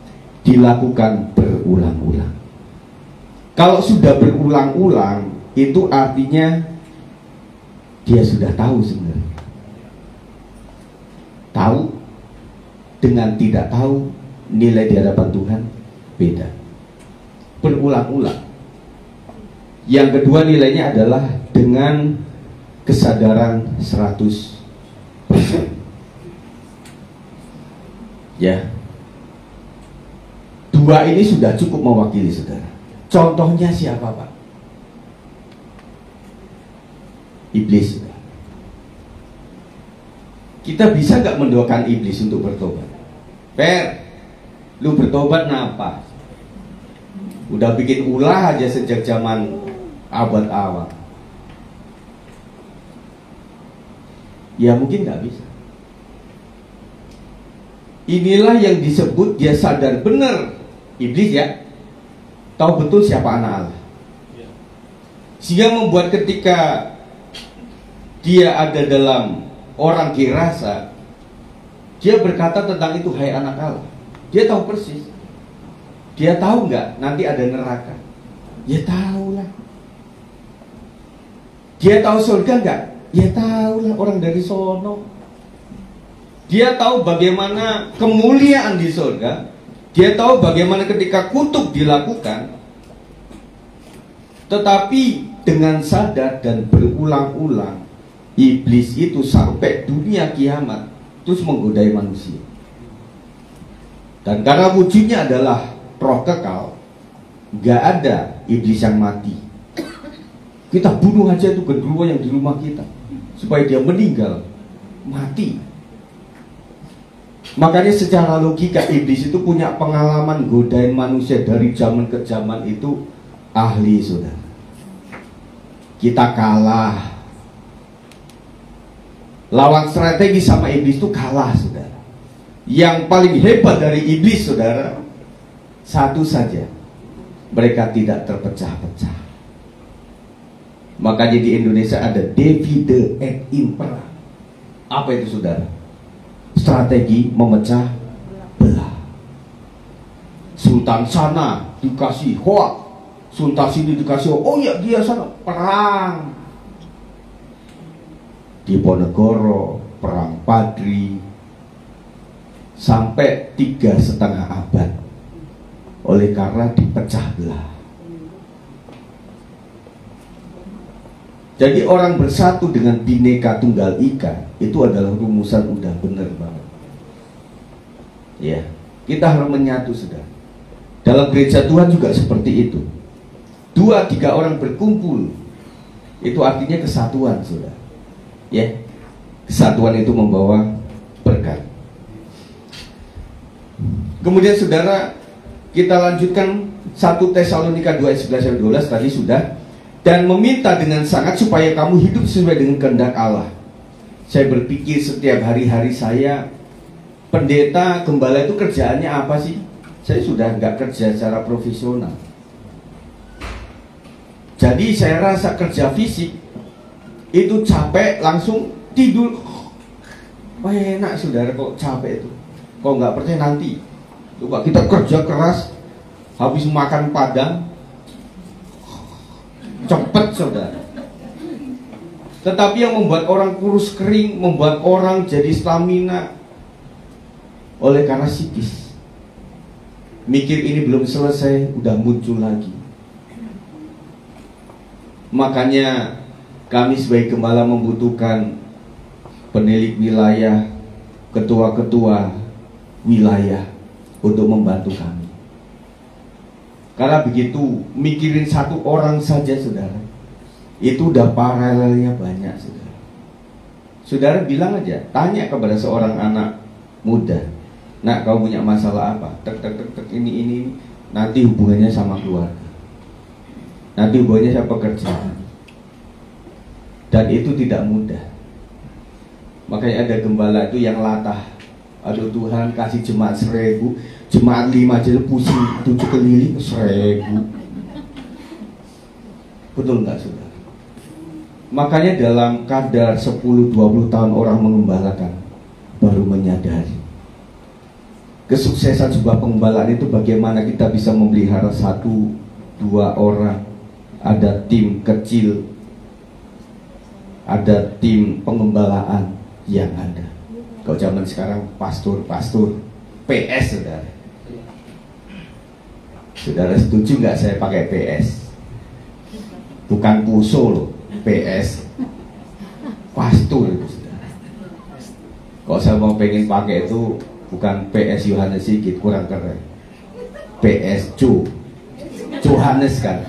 dilakukan berulang-ulang. Kalau sudah berulang-ulang, itu artinya dia sudah tahu sebenarnya. Tahu dengan tidak tahu, nilai di hadapan Tuhan beda. Berulang-ulang. Yang kedua nilainya adalah dengan kesadaran 100%. Ya. Dua ini sudah cukup mewakili saudara. Contohnya siapa Pak? Iblis. Kita bisa nggak mendoakan iblis untuk bertobat? Lu bertobat kenapa? Udah bikin ulah aja sejak zaman abad awal. Ya mungkin nggak bisa. Inilah yang disebut dia sadar benar. Iblis ya, tahu betul siapa anak Allah. Sehingga membuat ketika dia ada dalam orang dirasa, dia berkata tentang itu, hai anak Allah. Dia tahu persis. Dia tahu nggak nanti ada neraka? Ya tahu lah. Dia tahu surga nggak? Ya tahu lah, orang dari sono. Dia tahu bagaimana kemuliaan di surga. Dia tahu bagaimana ketika kutuk dilakukan. Tetapi dengan sadar dan berulang-ulang, iblis itu sampai dunia kiamat terus menggodai manusia. Dan karena wujudnya adalah roh kekal, gak ada iblis yang mati. Kita bunuh aja itu genderuwo yang di rumah kita supaya dia meninggal, mati. Makanya secara logika iblis itu punya pengalaman godain manusia dari zaman ke zaman itu ahli saudara. Kita kalah. Lawan strategi sama iblis itu kalah saudara. Yang paling hebat dari iblis saudara, satu saja, mereka tidak terpecah-pecah. Makanya di Indonesia ada divide et impera. Apa itu saudara? Strategi memecah belah. Sultan sana dikasih hoak, sultan sini dikasih hoak. Oh ya dia sana perang. Diponegoro perang Padri sampai 3,5 abad oleh karena dipecah belah. Jadi orang bersatu dengan Bhinneka Tunggal Ika itu adalah rumusan udah bener banget. Ya, kita harus menyatu sudah. Dalam gereja Tuhan juga seperti itu. 2-3 orang berkumpul, itu artinya kesatuan sudah. Ya, kesatuan itu membawa berkat. Kemudian saudara, kita lanjutkan 1 Tesalonika 2:11-12 tadi sudah. Dan meminta dengan sangat supaya kamu hidup sesuai dengan kehendak Allah. Saya berpikir setiap hari-hari saya, pendeta, gembala itu kerjaannya apa sih? Saya sudah nggak kerja secara profesional. Jadi saya rasa kerja fisik itu capek langsung tidur. Wah enak saudara kok capek itu. Kok nggak percaya nanti. Coba kita kerja keras, habis makan padang, cepet saudara. Tetapi yang membuat orang kurus kering, membuat orang jadi stamina, oleh karena psikis. Mikir ini belum selesai, udah muncul lagi. Makanya kami sebagai gembala membutuhkan penilik wilayah, ketua-ketua wilayah untuk membantu kami. Karena begitu mikirin satu orang saja, saudara, itu udah paralelnya banyak, saudara. Saudara bilang aja, tanya kepada seorang anak muda, nak, kau punya masalah apa? Tek tek tek tek, ini. Nanti hubungannya sama keluarga, nanti hubungannya sama pekerjaan. Dan itu tidak mudah. Makanya ada gembala itu yang latah. Aduh Tuhan, kasih jemaat 1000, jemaat 5 aja pusing 7 keliling 1000. Betul nggak, saudara? Makanya dalam kadar 10-20 tahun orang mengembalakan, baru menyadari kesuksesan sebuah pengembalaan itu bagaimana kita bisa memelihara 1-2 orang. Ada tim kecil, ada tim pengembalaan yang ada. Kalau zaman sekarang pastor PS, saudara. Saudara setuju nggak saya pakai PS? Bukan puso loh, PS. Pastor itu, saudara. Kalau saya mau pengen pakai itu bukan PS Yohanes Sigit, kurang keren. PS Johannes kan.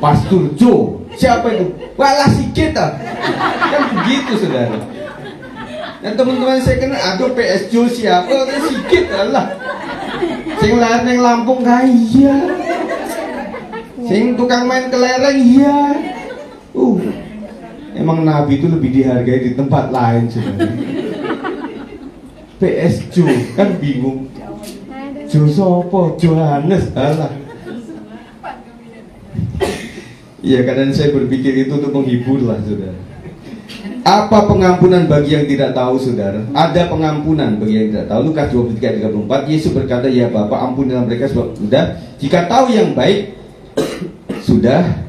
Pastor Jo, siapa itu? Walah Sigit ah. Kan begitu, saudara. Dan teman-teman saya kenal, aduh PS Jo siapa? Sigit Allah. Sing lahir neng Lampung kaya. Sing tukang main kelereng iya. Emang Nabi itu lebih dihargai di tempat lain, saudara. PS Jo, kan bingung. Jo sopo? Johannes Allah. Iya, kadang saya berpikir itu untuk menghibur lah, saudara. Apa pengampunan bagi yang tidak tahu, saudara? Ada pengampunan bagi yang tidak tahu. Lukas 23:34, Yesus berkata, ya Bapa, ampunilah mereka sebab sudah, jika tahu yang baik sudah.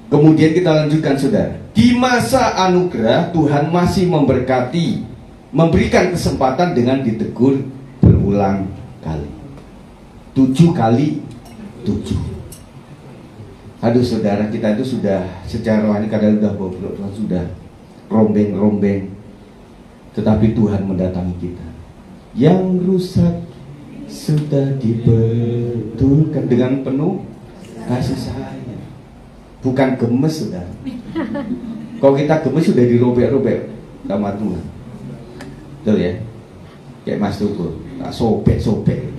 Kemudian kita lanjutkan, saudara. Di masa anugerah Tuhan masih memberkati, memberikan kesempatan dengan ditegur berulang kali. 7 kali 7. Aduh saudara, kita itu sudah secara rohani kadang sudah bobrok, sudah rombeng-rombeng. Tetapi Tuhan mendatangi kita. Yang rusak sudah dibetulkan dengan penuh kasih sayang. Bukan gemes, saudara. Kalau kita gemes sudah dirobek-robek sama Tuhan. Betul ya? Kayak Mas Tukur, tak sobek-sobek.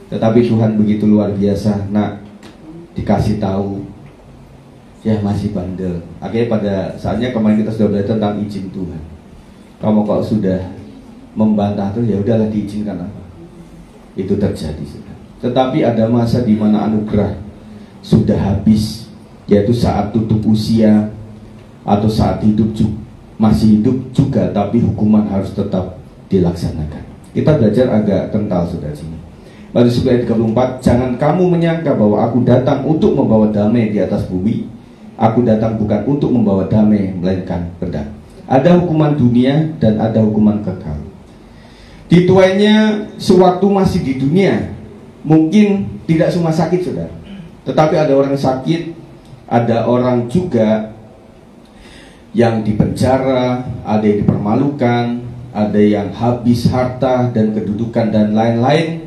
Tetapi Tuhan begitu luar biasa, nak. Dikasih tahu, ya masih bandel. Akhirnya pada saatnya kemarin kita sudah belajar tentang izin Tuhan. Kamu kalau sudah membantah terus, ya udahlah diizinkan apa. Itu terjadi, saudara. Tetapi ada masa di mana anugerah sudah habis, yaitu saat tutup usia atau saat hidup masih hidup juga, tapi hukuman harus tetap dilaksanakan. Kita belajar agak kental, saudara sini. Matius 10:34, jangan kamu menyangka bahwa aku datang untuk membawa damai di atas bumi. Aku datang bukan untuk membawa damai, melainkan pedang. Ada hukuman dunia dan ada hukuman kekal. Dituainya sewaktu masih di dunia, mungkin tidak semua sakit, saudara. Tetapi ada orang sakit, ada orang juga yang dipenjara, ada yang dipermalukan, ada yang habis harta dan kedudukan dan lain-lain.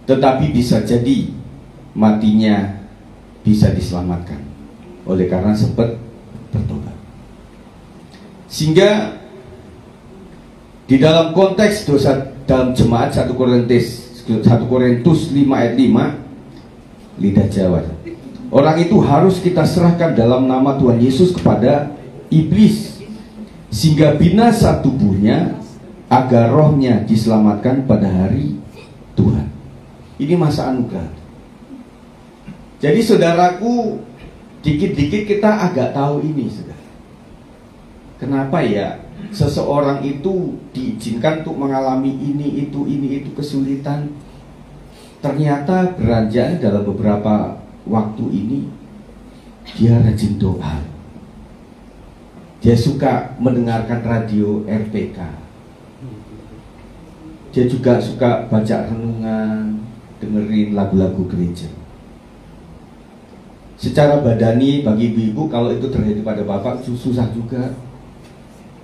Tetapi bisa jadi matinya bisa diselamatkan oleh karena sempat bertobat. Sehingga di dalam konteks dosa dalam jemaat 1 Korintus 5:5, lidah Jawa, orang itu harus kita serahkan dalam nama Tuhan Yesus kepada iblis, sehingga binasa tubuhnya agar rohnya diselamatkan pada hari Tuhan. Ini masa anugerah. Jadi saudaraku, dikit-dikit kita agak tahu ini, saudara. Kenapa ya seseorang itu diizinkan untuk mengalami ini itu kesulitan. Ternyata beranjak dalam beberapa waktu ini Dia rajin doa. Dia suka mendengarkan radio RPK. Dia juga suka baca renungan, dengerin lagu-lagu gereja. Secara badani bagi ibu-ibu kalau itu terjadi pada bapak susah juga.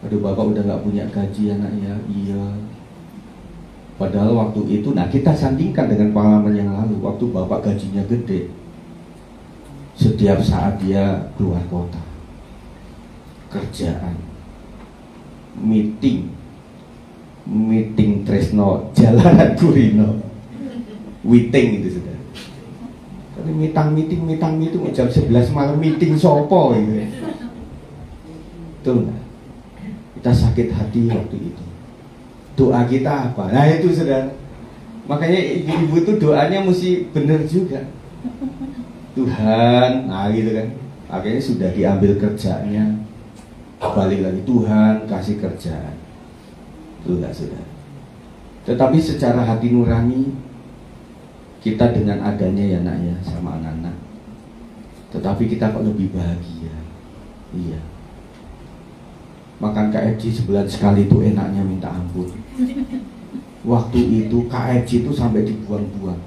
Aduh, bapak udah nggak punya gaji anaknya, iya. Padahal waktu itu, nah kita sandingkan dengan pengalaman yang lalu. Waktu bapak gajinya gede, setiap saat dia keluar kota, kerjaan, meeting Tresno, Jalanan Kurino, Witing itu sudah. Tapi meeting jam 11 malam meeting sopo gitu. Betul nggak? Kita sakit hati waktu itu. Doa kita apa? Nah itu saudara. Makanya ibu-ibu itu doanya mesti benar juga. Tuhan, nah gitu kan. Akhirnya sudah diambil kerjanya, balik lagi, Tuhan kasih kerjaan. Itu enggak saudara. Tetapi secara hati nurani kita dengan adanya ya nak ya sama anak-anak. Tetapi kita kok lebih bahagia. Iya. Makan KFC sebulan sekali itu enaknya minta ampun. Waktu itu KFC itu sampai dibuang-buang.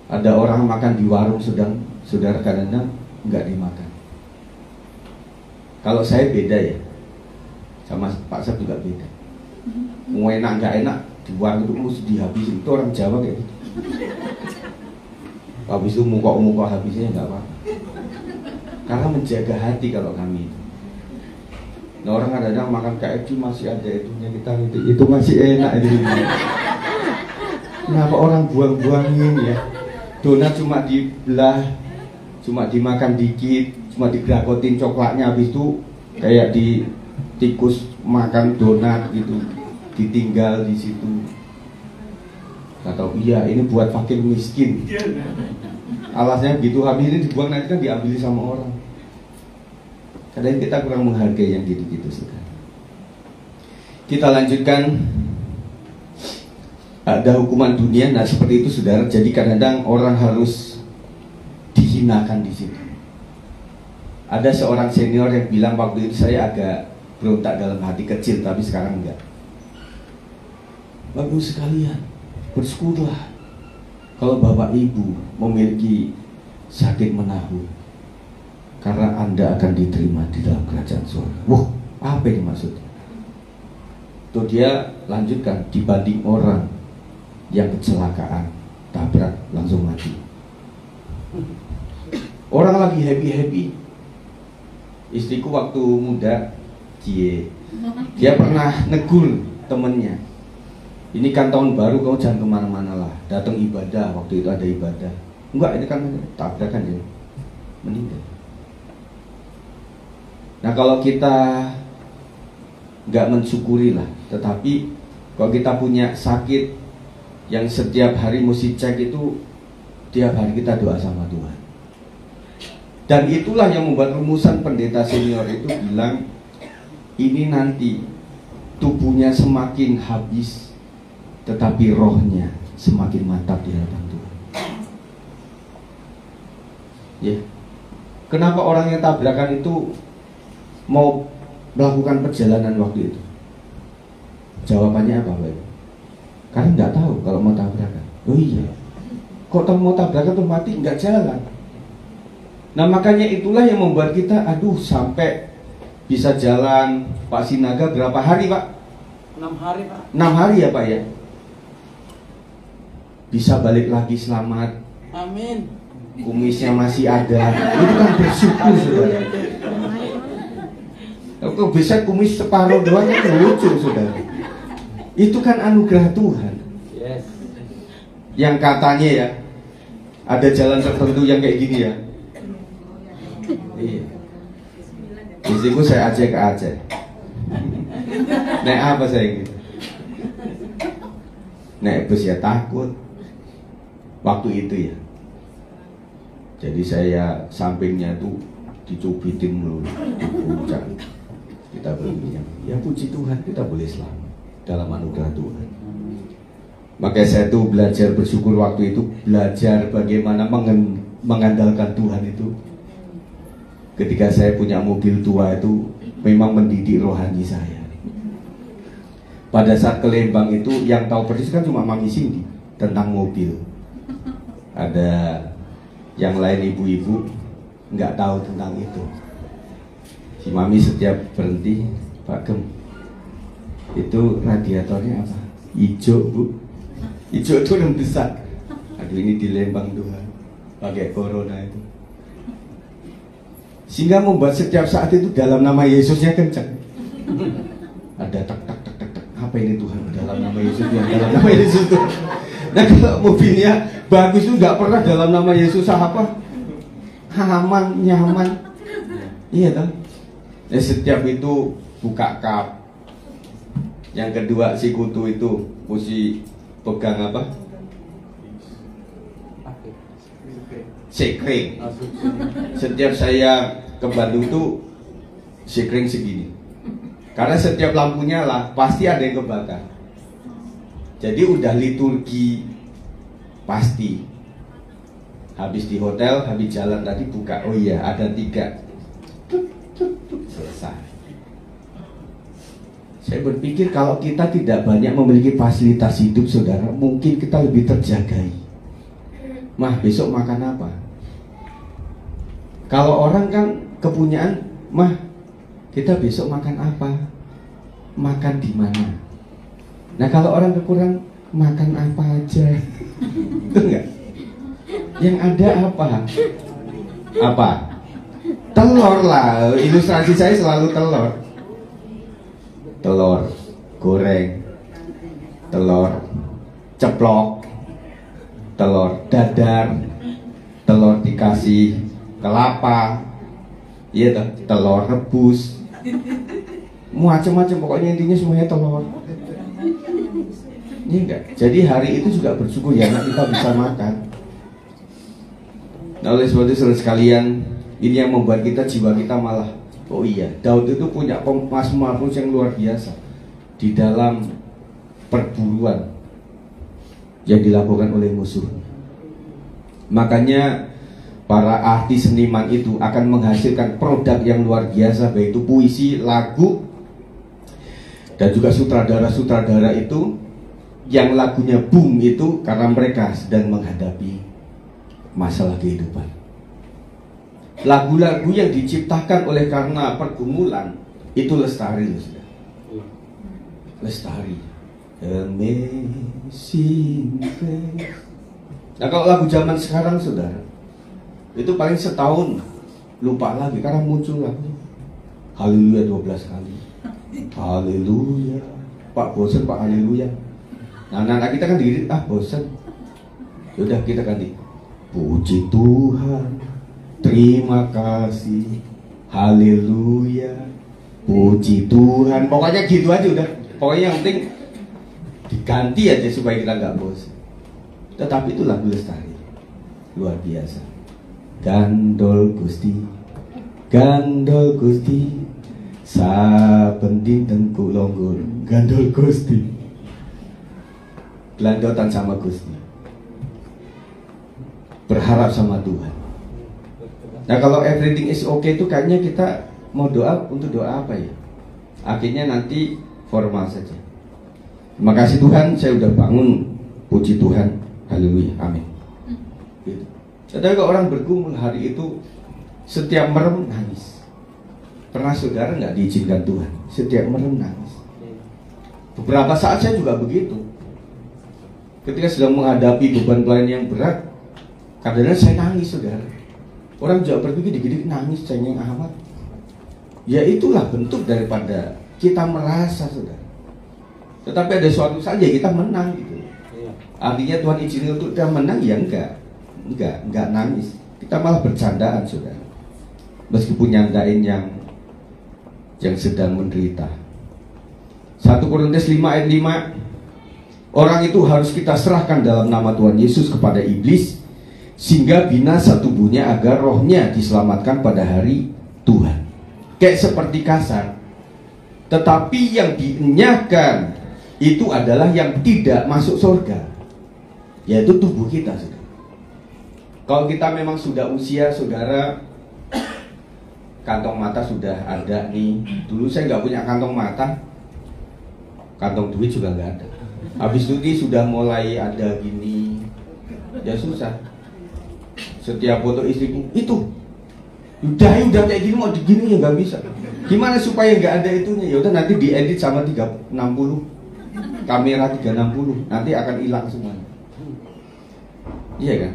Ada orang makan di warung sedang saudara kadang-kadang nggak dimakan. Kalau saya beda ya, sama Pak Sab juga beda. Mau enak nggak enak di warung itu mesti dihabisin. Itu orang Jawa kayak gitu. Habis itu muka habisnya nggak apa-apa. Karena menjaga hati kalau kami itu. Nah, orang kadang-kadang makan KFC masih ada itunya, kita itu masih enak itu. Kenapa orang buang-buangin ya? Donat cuma dibelah, cuma dimakan dikit, cuma digrakotin coklatnya, habis itu kayak di tikus makan donat gitu, ditinggal di situ. Atau iya ini buat fakir miskin. Alasnya gitu, habis ini dibuang nanti kan diambil sama orang. Kadang kita kurang menghargai yang gitu-gitu sudah. Kita lanjutkan. Ada hukuman dunia, nah seperti itu saudara. Jadi kadang-kadang orang harus dihinakan di situ. Ada seorang senior yang bilang waktu itu saya agak berontak dalam hati kecil, tapi sekarang enggak. Bagus sekalian, bersyukurlah kalau bapak ibu memiliki sakit menahu, karena Anda akan diterima di dalam kerajaan surga. Wah, apa ini maksudnya? Tuh dia lanjutkan, dibanding orang yang kecelakaan, tabrak, langsung mati. Orang lagi happy-happy. Istriku waktu muda, dia pernah negur temennya. Ini kan tahun baru, kamu jangan kemana-mana lah. Datang ibadah, waktu itu ada ibadah. Enggak, ini kan tabrakan ya, meninggal. Nah kalau kita nggak mensyukuri lah, tetapi kalau kita punya sakit yang setiap hari mesti cek itu, tiap hari kita doa sama Tuhan. Dan itulah yang membuat rumusan pendeta senior itu bilang, ini nanti tubuhnya semakin habis, tetapi rohnya semakin mantap di hadapan Tuhan. Ya, kenapa orang yang tabrakan itu mau melakukan perjalanan waktu itu? Jawabannya apa, Bapak? Karena nggak tahu kalau mau tabrakan. Oh iya, kok tahu mau tabrakan tuh mati nggak jalan. Nah makanya itulah yang membuat kita, aduh sampai bisa jalan Pak Sinaga berapa hari Pak? 6 hari Pak. 6 hari ya Pak ya. Bisa balik lagi selamat. Amin. Kumisnya masih ada. Itu kan bersyukur saudara. Kalau bisa kumis separuh doang itu lucu saudara. Itu kan anugerah Tuhan. Yes. Yang katanya ya, ada jalan tertentu yang kayak gini ya. Iya. Istriku saya Aceh ke Aceh. Naik apa saya gitu? Naik bus ya takut. Waktu itu ya. Jadi saya sampingnya tuh dicubitin dulu di puncak. Kita berminyak. Ya puji Tuhan kita boleh selamat dalam anugerah Tuhan. Makanya saya tuh belajar bersyukur waktu itu, belajar bagaimana mengandalkan Tuhan itu, ketika saya punya mobil tua itu memang mendidik rohani saya. Pada saat ke Lembang itu yang tahu persis kan cuma Mami Cindy tentang mobil. Ada yang lain ibu-ibu nggak tahu tentang itu. Si Mami setiap berhenti, Pak Gem, itu radiatornya apa? Hijau, Bu. Hijau itu yang besar. Aduh, ini di Lembang Tuhan, pakai corona itu. Sehingga membuat setiap saat itu dalam nama Yesusnya kencang. Ada tak tak tak tak tak. Apa ini Tuhan, dalam nama Yesus, ya dalam nama Yesus Tuhan. Nah kalau mobilnya bagus itu nggak pernah dalam nama Yesus apa? Aman, nyaman. Iya kan? Nah, setiap itu buka kap. Yang kedua si kutu itu mesti pegang apa? Sekring. Setiap saya ke Bandung tuh sekring segini. Karena setiap lampunya lah pasti ada yang kebakar. Jadi udah liturgi pasti. Habis di hotel, habis jalan tadi buka. Oh iya, ada 3. Selesai. Saya berpikir kalau kita tidak banyak memiliki fasilitas hidup, saudara, mungkin kita lebih terjagai. Mah, besok makan apa? Kalau orang kan kepunyaan, mah, kita besok makan apa? Makan di mana? Nah, kalau orang kekurang, makan apa aja? Betul nggak? Yang ada apa? Apa? Telur lah. Ilustrasi saya selalu telur. Telur goreng, telur ceplok, telur dadar, telur dikasih kelapa, iya toh, telur rebus, macam-macam, pokoknya intinya semuanya telur. Iya enggak? Jadi hari itu juga bersyukur ya kita bisa makan. Nah, oleh sebab itu saudara sekalian, ini yang membuat kita jiwa kita malah, oh iya, Daud itu punya pemazmur yang luar biasa di dalam perburuan yang dilakukan oleh musuh. Makanya para ahli seniman itu akan menghasilkan produk yang luar biasa, baik itu puisi, lagu, dan juga sutradara-sutradara itu yang lagunya boom itu karena mereka sedang menghadapi masalah kehidupan. Lagu-lagu yang diciptakan oleh karena pergumulan itu lestari, lestari. Amazing Grace. Nah kalau lagu zaman sekarang saudara, itu paling setahun lupa lagi karena muncul lagi Haleluya 12 kali. Haleluya. Pak bosan Pak Haleluya. Nah anak-anak kita kan diri bosan. Yaudah kita ganti. Puji Tuhan, terima kasih, haleluya, puji Tuhan. Pokoknya gitu aja udah. Pokoknya yang penting diganti aja supaya kita nggak bosan. Tetapi itu lagu lestari luar biasa. Gandol Gusti, saben dinten kula nggon gandol Gusti. Gelandotan sama Gusti. Berharap sama Tuhan. Nah kalau everything is okay itu kayaknya kita mau doa untuk doa apa ya? Akhirnya nanti formal saja. Terima kasih Tuhan, saya udah bangun. Puji Tuhan, haleluya, amin. Gitu. Tetapi kalau orang bergumul hari itu setiap merem nangis. Pernah saudara nggak diizinkan Tuhan? Setiap merem nangis. Beberapa saat saya juga begitu. Ketika sedang menghadapi beban pelayanan yang berat, kadang-kadang saya nangis saudara. Orang juga berpikir dikit-dikit nangis, cengeng amat. Ya itulah bentuk daripada kita merasa saudara. Tetapi ada suatu saja kita menang gitu. Artinya Tuhan izinin untuk kita menang ya enggak nangis. Kita malah bercandaan saudara. Meskipun nyandain yang sedang menderita. 1 Korintus 5 ayat 5. Orang itu harus kita serahkan dalam nama Tuhan Yesus kepada iblis, sehingga binasa tubuhnya agar rohnya diselamatkan pada hari Tuhan. Kayak seperti kasar. Tetapi yang dienyahkan itu adalah yang tidak masuk surga, yaitu tubuh kita. Kalau kita memang sudah usia, saudara, kantong mata sudah ada nih. Dulu saya nggak punya kantong mata, kantong duit juga nggak ada. Habis itu sudah mulai ada gini, ya susah. Setiap foto istriku itu, udah kayak gini mau digini ya nggak bisa. Gimana supaya nggak ada itunya? Ya udah nanti diedit sama 360, kamera 360, nanti akan hilang semuanya. Iya kan?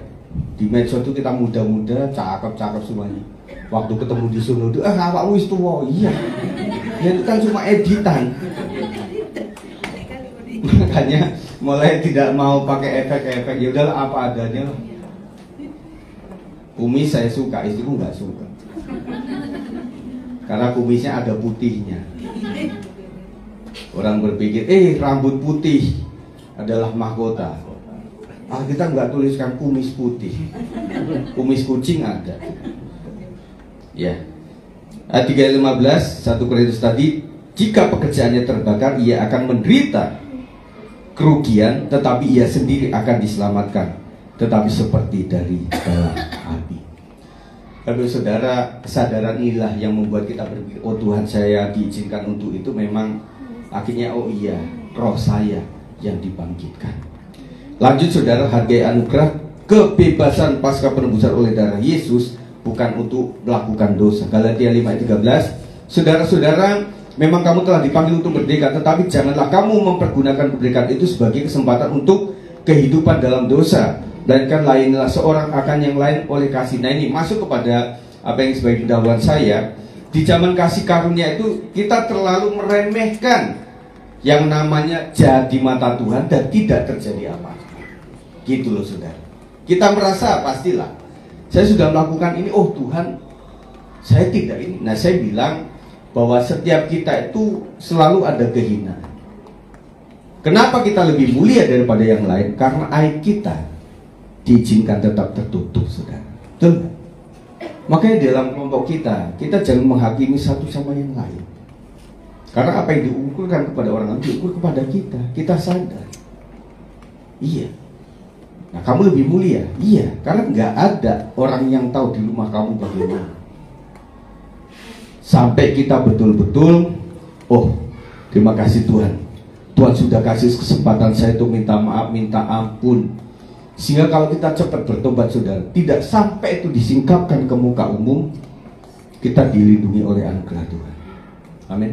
Di medsos itu kita muda-muda, cakep-cakep semuanya. Waktu ketemu di sono, awakmu wis tuwa. Iya. Ya itu kan cuma editan. Makanya mulai tidak mau pakai efek-efek. Ya udahlah apa adanya lah. Kumis saya suka, istriku nggak suka. Karena kumisnya ada putihnya. Orang berpikir, rambut putih adalah mahkota. Kita nggak tuliskan kumis putih, kumis kucing ada. Ya, ayat 3:15 1 Korintus tadi, jika pekerjaannya terbakar, ia akan menderita kerugian, tetapi ia sendiri akan diselamatkan, tetapi seperti dari dalam api. Kalau saudara, kesadaran inilah yang membuat kita berpikir, oh Tuhan, saya diizinkan untuk itu, memang akhirnya oh iya, roh saya yang dibangkitkan. Lanjut saudara, hargai anugerah kebebasan pasca penebusan oleh darah Yesus, bukan untuk melakukan dosa. Galatia 5:13. Saudara-saudara, memang kamu telah dipanggil untuk merdeka, tetapi janganlah kamu mempergunakan kemerdekaan itu sebagai kesempatan untuk kehidupan dalam dosa, melainkan layanilah seorang akan yang lain oleh kasih. Nah, ini masuk kepada apa yang sebagai pendahuluan saya. Di zaman kasih karunia itu kita terlalu meremehkan yang namanya jadi mata Tuhan dan tidak terjadi apa-apa. Gitu loh saudara. Kita merasa pastilah saya sudah melakukan ini, oh Tuhan saya tidak ini. Nah, saya bilang bahwa setiap kita itu selalu ada kehinaan. Kenapa kita lebih mulia daripada yang lain? Karena aib kita diizinkan tetap tertutup, saudara. Betul? Makanya dalam kelompok kita jangan menghakimi satu sama yang lain. Karena apa yang diukurkan kepada orang lain diukur kepada kita. Kita sadar. Iya. Nah, kamu lebih mulia. Iya. Karena nggak ada orang yang tahu di rumah kamu bagaimana. Sampai kita betul-betul, oh terima kasih Tuhan. Tuhan sudah kasih kesempatan saya untuk minta maaf, minta ampun. Sehingga kalau kita cepat bertobat saudara, tidak sampai itu disingkapkan ke muka umum, kita dilindungi oleh anugerah Tuhan. Amin.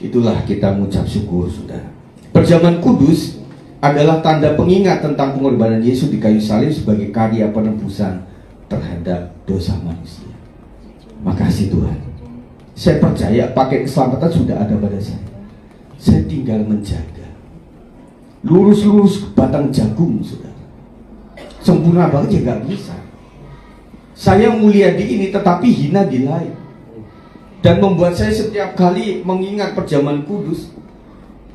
Itulah kita mengucap syukur saudara. Perjamuan kudus adalah tanda pengingat tentang pengorbanan Yesus di kayu salib sebagai karya penebusan terhadap dosa manusia. Makasih Tuhan. Saya percaya paket keselamatan sudah ada pada saya. Saya tinggal menjaga. Lurus-lurus batang jagung saudara. Sempurna banget ya nggak bisa. Saya mulia di ini tetapi hina di lain. Dan membuat saya setiap kali mengingat perjamuan kudus,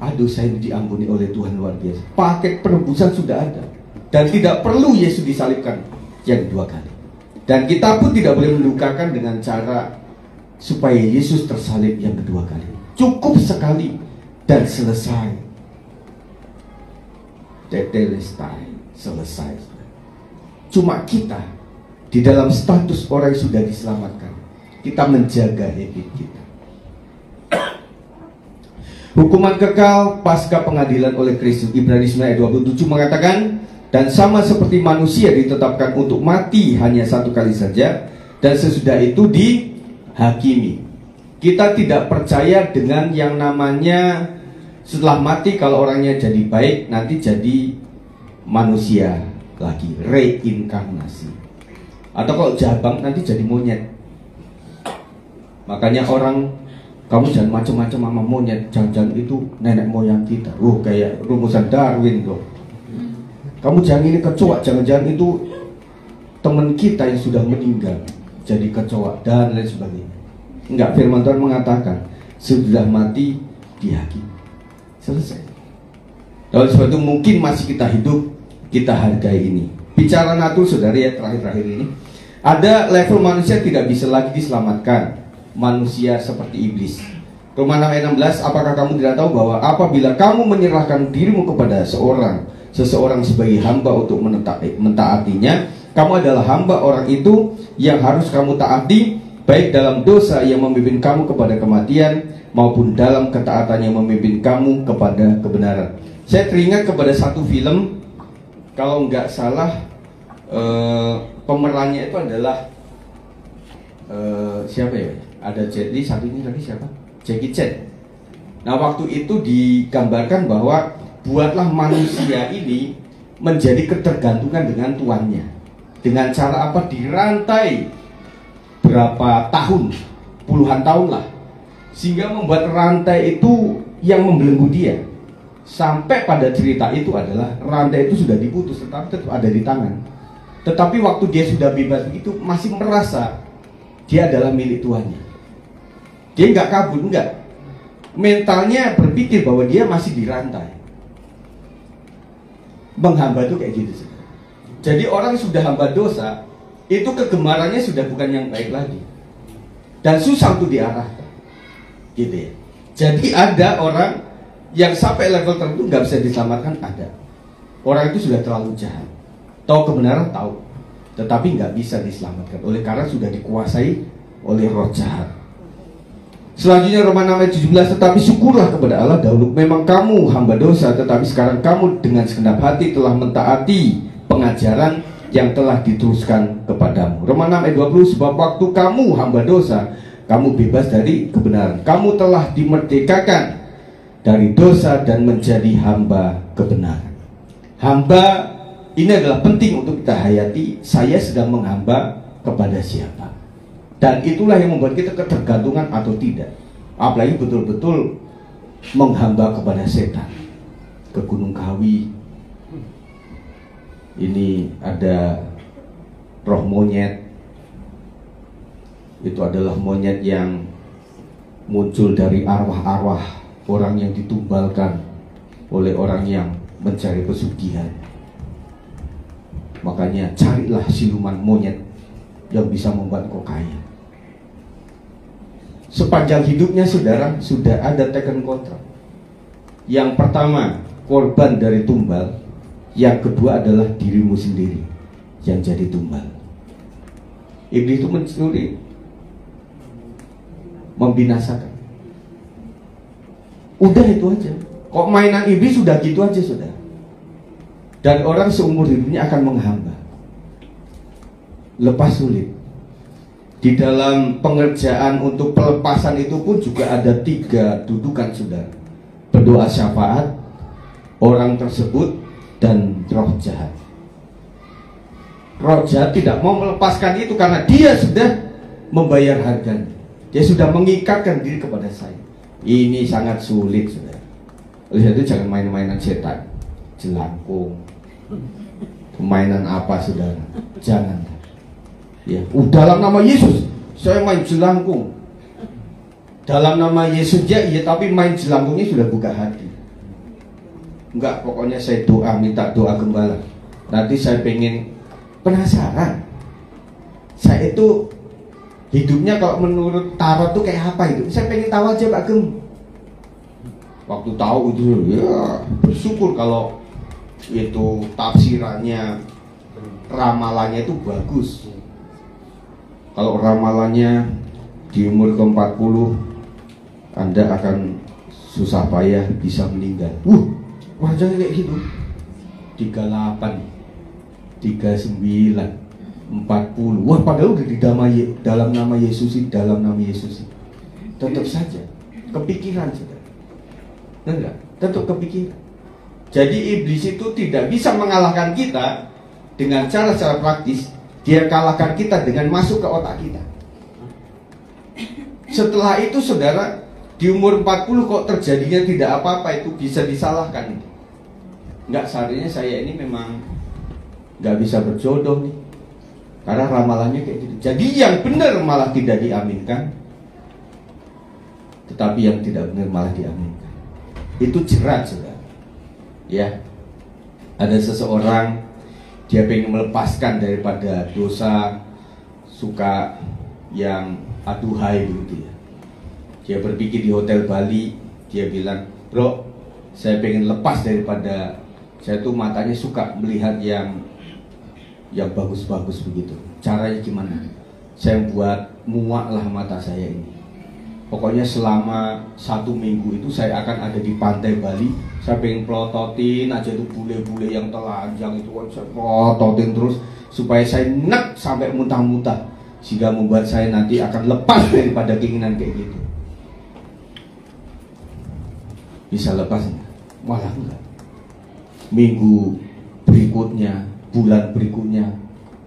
aduh saya diampuni oleh Tuhan luar biasa. Paket penebusan sudah ada. Dan tidak perlu Yesus disalibkan yang dua kali. Dan kita pun tidak boleh mendukakan dengan cara supaya Yesus tersalib yang kedua kali. Cukup sekali dan selesai. Tetelestai, selesai. Cuma kita di dalam status orang yang sudah diselamatkan, kita menjaga habit kita. Hukuman kekal pasca pengadilan oleh Kristus. Ibrani 9 ayat 27 mengatakan, dan sama seperti manusia ditetapkan untuk mati hanya satu kali saja, dan sesudah itu dihakimi. Kita tidak percaya dengan yang namanya setelah mati kalau orangnya jadi baik nanti jadi manusia lagi, reinkarnasi. Atau kalau jabang nanti jadi monyet. Makanya orang, kamu jangan macam-macam sama monyet, jangan-jangan itu nenek moyang kita. Kayak rumusan Darwin loh. Kamu jangan ini kecoa, jangan-jangan itu teman kita yang sudah meninggal jadi kecoa dan lain sebagainya. Enggak, firman Tuhan mengatakan sudah mati dihakimi. Selesai. Lalu sebab itu mungkin masih kita hidup, kita hargai ini. Bicara natur saudara ya, terakhir-terakhir ini ada level manusia tidak bisa lagi diselamatkan. Manusia seperti iblis. Roma 6 ayat 16, apakah kamu tidak tahu bahwa apabila kamu menyerahkan dirimu kepada seseorang sebagai hamba untuk mentaatinya, Kamu adalah hamba orang itu yang harus kamu taati, baik dalam dosa yang memimpin kamu kepada kematian maupun dalam ketaatan yang memimpin kamu kepada kebenaran. Saya teringat kepada satu film, kalau nggak salah pemerannya itu adalah siapa ya? Ada Jet Li, satu ini lagi siapa? Jackie Chan. Nah, waktu itu digambarkan bahwa buatlah manusia ini menjadi ketergantungan dengan tuannya. Dengan cara apa? Dirantai berapa tahun, puluhan tahun lah, sehingga membuat rantai itu yang membelenggu dia. Sampai pada cerita itu adalah rantai itu sudah diputus, tetapi tetap ada di tangan. Tetapi waktu dia sudah bebas begitu, masih merasa dia adalah milik tuannya. Dia nggak kabur, enggak. Mentalnya berpikir bahwa dia masih dirantai. Menghamba itu kayak gitu. Jadi orang sudah hamba dosa, itu kegemarannya sudah bukan yang baik lagi, dan susah untuk diarahkan, gitu ya. Jadi ada orang yang sampai level tertentu nggak bisa diselamatkan, ada. Orang itu sudah terlalu jahat, tahu kebenaran tahu, tetapi nggak bisa diselamatkan oleh karena sudah dikuasai oleh roh jahat. Selanjutnya Roma 6 ayat 17, tetapi syukurlah kepada Allah dahulu memang kamu hamba dosa, tetapi sekarang kamu dengan segenap hati telah mentaati pengajaran yang telah diteruskan kepadamu. Roma 6 ayat 20, sebab waktu kamu hamba dosa, kamu bebas dari kebenaran. Kamu telah dimerdekakan dari dosa dan menjadi hamba kebenaran. Hamba ini adalah penting untuk kita hayati. Saya sedang menghamba kepada siapa? Dan itulah yang membuat kita ketergantungan atau tidak. Apalagi betul-betul menghamba kepada setan. Ke Gunung Kawi, ini ada roh monyet. Itu adalah monyet yang muncul dari arwah-arwah orang yang ditumbalkan oleh orang yang mencari pesugihan. Makanya carilah siluman monyet yang bisa membuat kau kaya. Sepanjang hidupnya saudara sudah ada taken kontrak. Yang pertama korban dari tumbal, yang kedua adalah dirimu sendiri yang jadi tumbal. Iblis itu mencuri, membinasakan. Udah itu aja. Kok mainan iblis sudah gitu aja saudara. Dan orang seumur hidupnya akan menghamba. Lepas sulit. Di dalam pengerjaan untuk pelepasan itu pun juga ada 3 dudukan saudara. Berdoa syafaat, orang tersebut, dan roh jahat. Roh jahat tidak mau melepaskan itu karena dia sudah membayar harganya. Dia sudah mengikatkan diri kepada saya. Ini sangat sulit saudara. Oleh itu jangan main-mainan setan, jelangkung, mainan apa saudara, jangan. Ya, dalam nama Yesus saya main jelangkung. Dalam nama Yesus ya, tapi main jelangkungnya sudah buka hati. Enggak, pokoknya saya doa, minta doa gembala. Nanti saya pengen penasaran. Saya itu hidupnya kalau menurut tarot tuh kayak apa itu? Saya pengen tahu aja Pak Gem. Waktu tahu itu ya bersyukur kalau itu tafsirannya, ramalannya itu bagus. Kalau ramalannya di umur ke-40 Anda akan susah payah bisa meninggal. Wajahnya kayak gitu. 38, 39, 40. Wah, padahal udah di dalam nama Yesus, dalam nama Yesus. Tetap saja kepikiran saudara. Enggak, tetap kepikiran. Jadi iblis itu tidak bisa mengalahkan kita dengan cara praktis. Dia kalahkan kita dengan masuk ke otak kita. Setelah itu saudara, di umur 40 kok terjadinya tidak apa-apa, itu bisa disalahkan. Enggak, seharusnya saya ini memang nggak bisa berjodoh nih, karena ramalannya kayak gitu. Jadi yang benar malah tidak diaminkan, tetapi yang tidak benar malah diaminkan. Itu jerat saudara. Ya, ada seseorang dia pengen melepaskan daripada dosa, suka yang aduhai begitu ya. Dia berpikir di hotel Bali, dia bilang, bro, saya pengen lepas daripada, saya tuh matanya suka melihat yang yang bagus-bagus begitu. Caranya gimana? Saya buat muaklah mata saya ini. Pokoknya selama 1 minggu itu saya akan ada di pantai Bali. Saya pengen pelototin aja tuh bule-bule yang telanjang itu, saya pelototin terus supaya saya nek sampai muntah-muntah, sehingga membuat saya nanti akan lepas daripada keinginan kayak gitu. Bisa lepas enggak? Malah enggak. Minggu berikutnya, bulan berikutnya,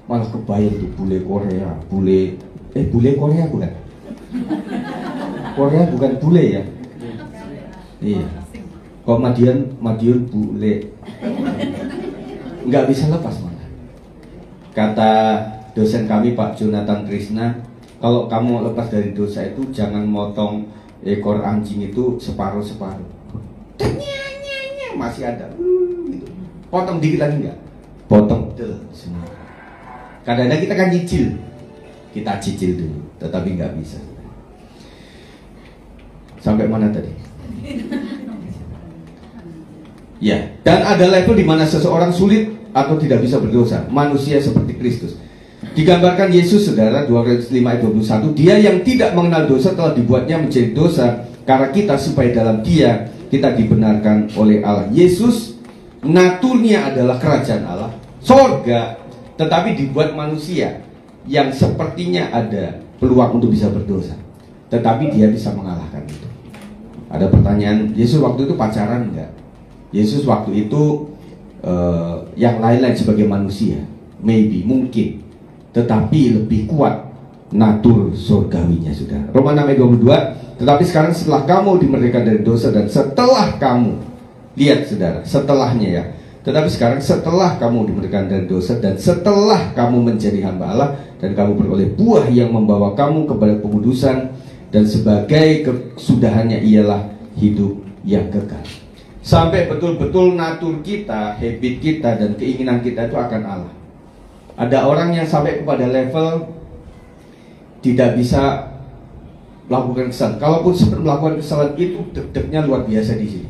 malah kebayang tuh bule Korea, bule Korea bukan? Korea bukan bule ya? Iya. Kok Madiun bule. Nggak bisa lepas malah. Kata dosen kami Pak Jonathan Krishna, kalau kamu lepas dari dosa itu jangan motong ekor anjing itu separuh-separuh. Masih ada. Gitu. Potong dikit lagi nggak? Potong betul semua. Kadang-kadang kita kan cicil. Kita cicil dulu, tetapi nggak bisa. Sampai mana tadi? Ya, dan ada level di mana seseorang sulit atau tidak bisa berdosa. Manusia seperti Kristus. Digambarkan Yesus, saudara, 2 Korintus 5 ayat 21. Dia yang tidak mengenal dosa telah dibuatnya menjadi dosa karena kita, supaya dalam Dia kita dibenarkan oleh Allah. Yesus naturnya adalah kerajaan Allah, sorga, tetapi dibuat manusia yang sepertinya ada peluang untuk bisa berdosa, tetapi dia bisa mengalahkan itu. Ada pertanyaan, Yesus waktu itu pacaran enggak? Yesus waktu itu yang lain-lain sebagai manusia, maybe, mungkin, tetapi lebih kuat natur surgawinya, saudara. Roma 6 ayat 22. Tetapi sekarang setelah kamu dimerdekakan dari dosa, dan setelah kamu, lihat saudara, setelahnya ya. Tetapi sekarang setelah kamu dimerdekakan dari dosa, dan setelah kamu menjadi hamba Allah, dan kamu beroleh buah yang membawa kamu kepada pengudusan, dan sebagai kesudahannya ialah hidup yang kekal. Sampai betul-betul natur kita, habit kita, dan keinginan kita itu akan Allah. Ada orang yang sampai kepada level tidak bisa melakukan kesalahan. Kalaupun sempat melakukan kesalahan itu, deg-degnya luar biasa di sini.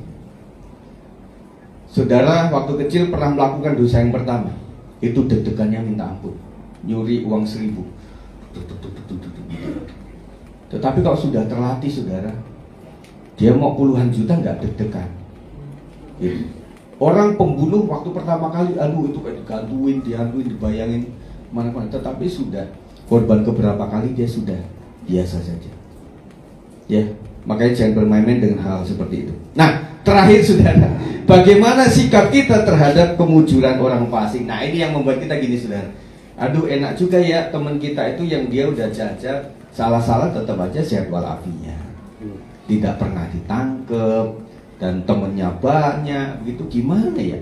Saudara waktu kecil pernah melakukan dosa yang pertama, itu deg-degannya minta ampun, nyuri uang 1.000. Tetapi kalau sudah terlatih, saudara, dia mau puluhan juta nggak deg-degan. Gitu. Orang pembunuh waktu pertama kali, aduh itu kayak digantuin, dibayangin mana-mana. Tetapi sudah korban keberapa kali dia sudah biasa saja. Ya, makanya jangan bermain-main dengan hal seperti itu. Nah, terakhir saudara, bagaimana sikap kita terhadap kemujuran orang fasik? Nah, ini yang membuat kita gini, saudara. Aduh, enak juga ya teman kita itu yang dia udah jajar, salah-salah tetap aja sehat walafiat, tidak pernah ditangkep, dan temennya banyak, gitu. Gimana ya?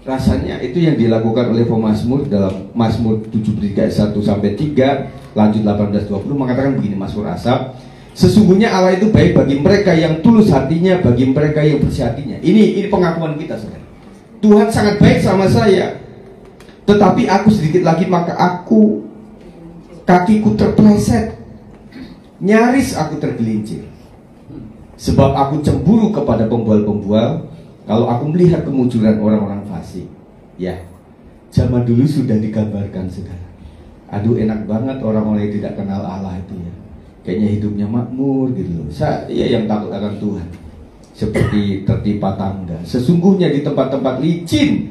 Rasanya itu yang dilakukan oleh pemazmur dalam Mazmur 73 ayat 1 sampai 3, lanjut 18-20 mengatakan begini, Mazmur Asaf. Sesungguhnya Allah itu baik bagi mereka yang tulus hatinya, bagi mereka yang bersih hatinya. Ini pengakuan kita, saudara. Tuhan sangat baik sama saya, tetapi aku sedikit lagi maka kakiku terpeleset, nyaris aku tergelincir. Sebab aku cemburu kepada pembual-pembual kalau aku melihat kemunculan orang-orang fasik. Ya, zaman dulu sudah digambarkan, saudara. Aduh, enak banget orang-orang yang tidak kenal Allah itu ya. Kayaknya hidupnya makmur gitu loh. Saya yang takut akan Tuhan, seperti tertimpa tangga. Sesungguhnya di tempat-tempat licin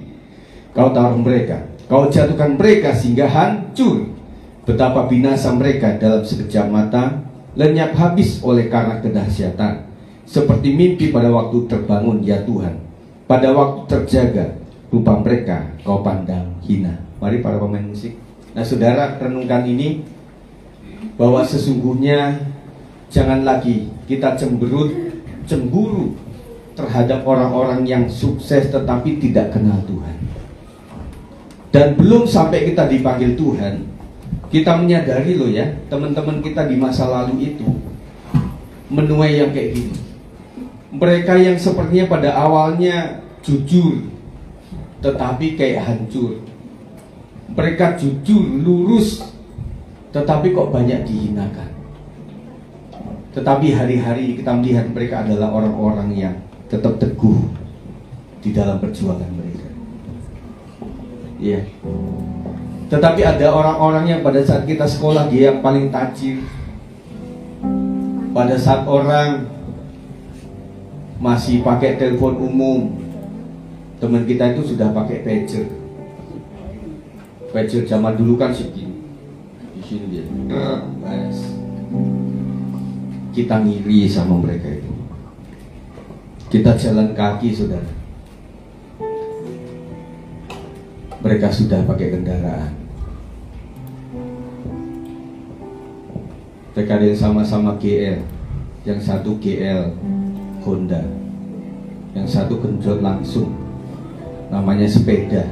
kau taruh mereka, kau jatuhkan mereka sehingga hancur. Betapa binasa mereka dalam sekejap mata, lenyap habis oleh karena kedahsyatan. Seperti mimpi pada waktu terbangun ya Tuhan, pada waktu terjaga rupa mereka kau pandang hina. Mari para pemain musik. Nah saudara, renungkan ini, bahwa sesungguhnya jangan lagi kita cemburu terhadap orang-orang yang sukses tetapi tidak kenal Tuhan. Dan belum sampai kita dipanggil Tuhan, kita menyadari loh ya, teman-teman kita di masa lalu itu menuai yang kayak gini. Mereka yang sepertinya pada awalnya jujur tetapi kayak hancur. Mereka jujur, lurus, tetapi kok banyak dihinakan. Tetapi hari-hari kita melihat mereka adalah orang-orang yang tetap teguh di dalam perjuangan mereka. Ya, Tetapi ada orang-orang yang pada saat kita sekolah dia yang paling tajir. Pada saat orang masih pakai telepon umum, teman kita itu sudah pakai pager. Pager zaman dulu kan segini, di sini dia. Kita ngiri sama mereka itu. Kita jalan kaki, saudara. Mereka sudah pakai kendaraan. Mereka ada yang sama-sama GL, yang satu GL Honda, yang satu genjot langsung, namanya sepeda.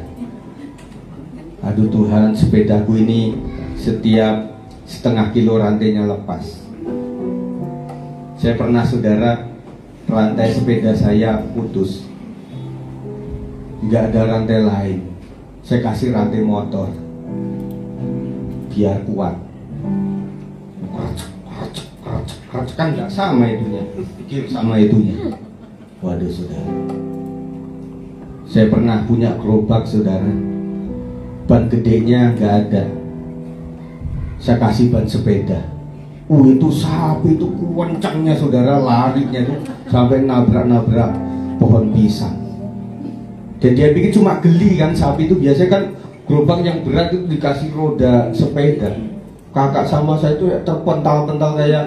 Aduh Tuhan, sepedaku ini setiap setengah kilo rantainya lepas. Saya pernah, saudara, rantai sepeda saya putus, nggak ada rantai lain. Saya kasih rantai motor biar kuat. Kan nggak sama itunya, pikir sama itunya. Waduh saudara, saya pernah punya gerobak saudara, ban gedenya nggak ada. Saya kasih ban sepeda. Itu sapi itu kencangnya saudara, larinya tuh sampai nabrak-nabrak pohon pisang. Dan dia pikir cuma geli kan, sapi itu biasanya kan gerobak yang berat itu dikasih roda sepeda. Kakak sama saya itu ya terpental-pental kayak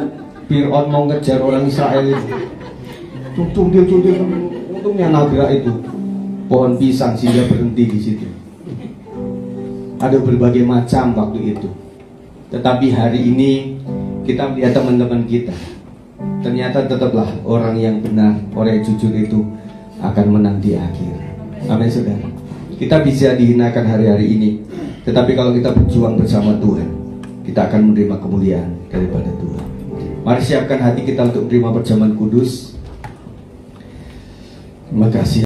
Fir'aun mau ngejar orang Israel itu. Cuntil, untungnya nabrak itu pohon pisang sehingga berhenti di situ. Ada berbagai macam waktu itu. Tetapi hari ini kita melihat teman-teman kita, ternyata tetaplah orang yang benar, orang yang jujur itu akan menang di akhir. Amin saudara. Kita bisa dihinakan hari-hari ini, tetapi kalau kita berjuang bersama Tuhan, kita akan menerima kemuliaan daripada Tuhan. Mari siapkan hati kita untuk menerima perjamuan kudus. Terima kasih.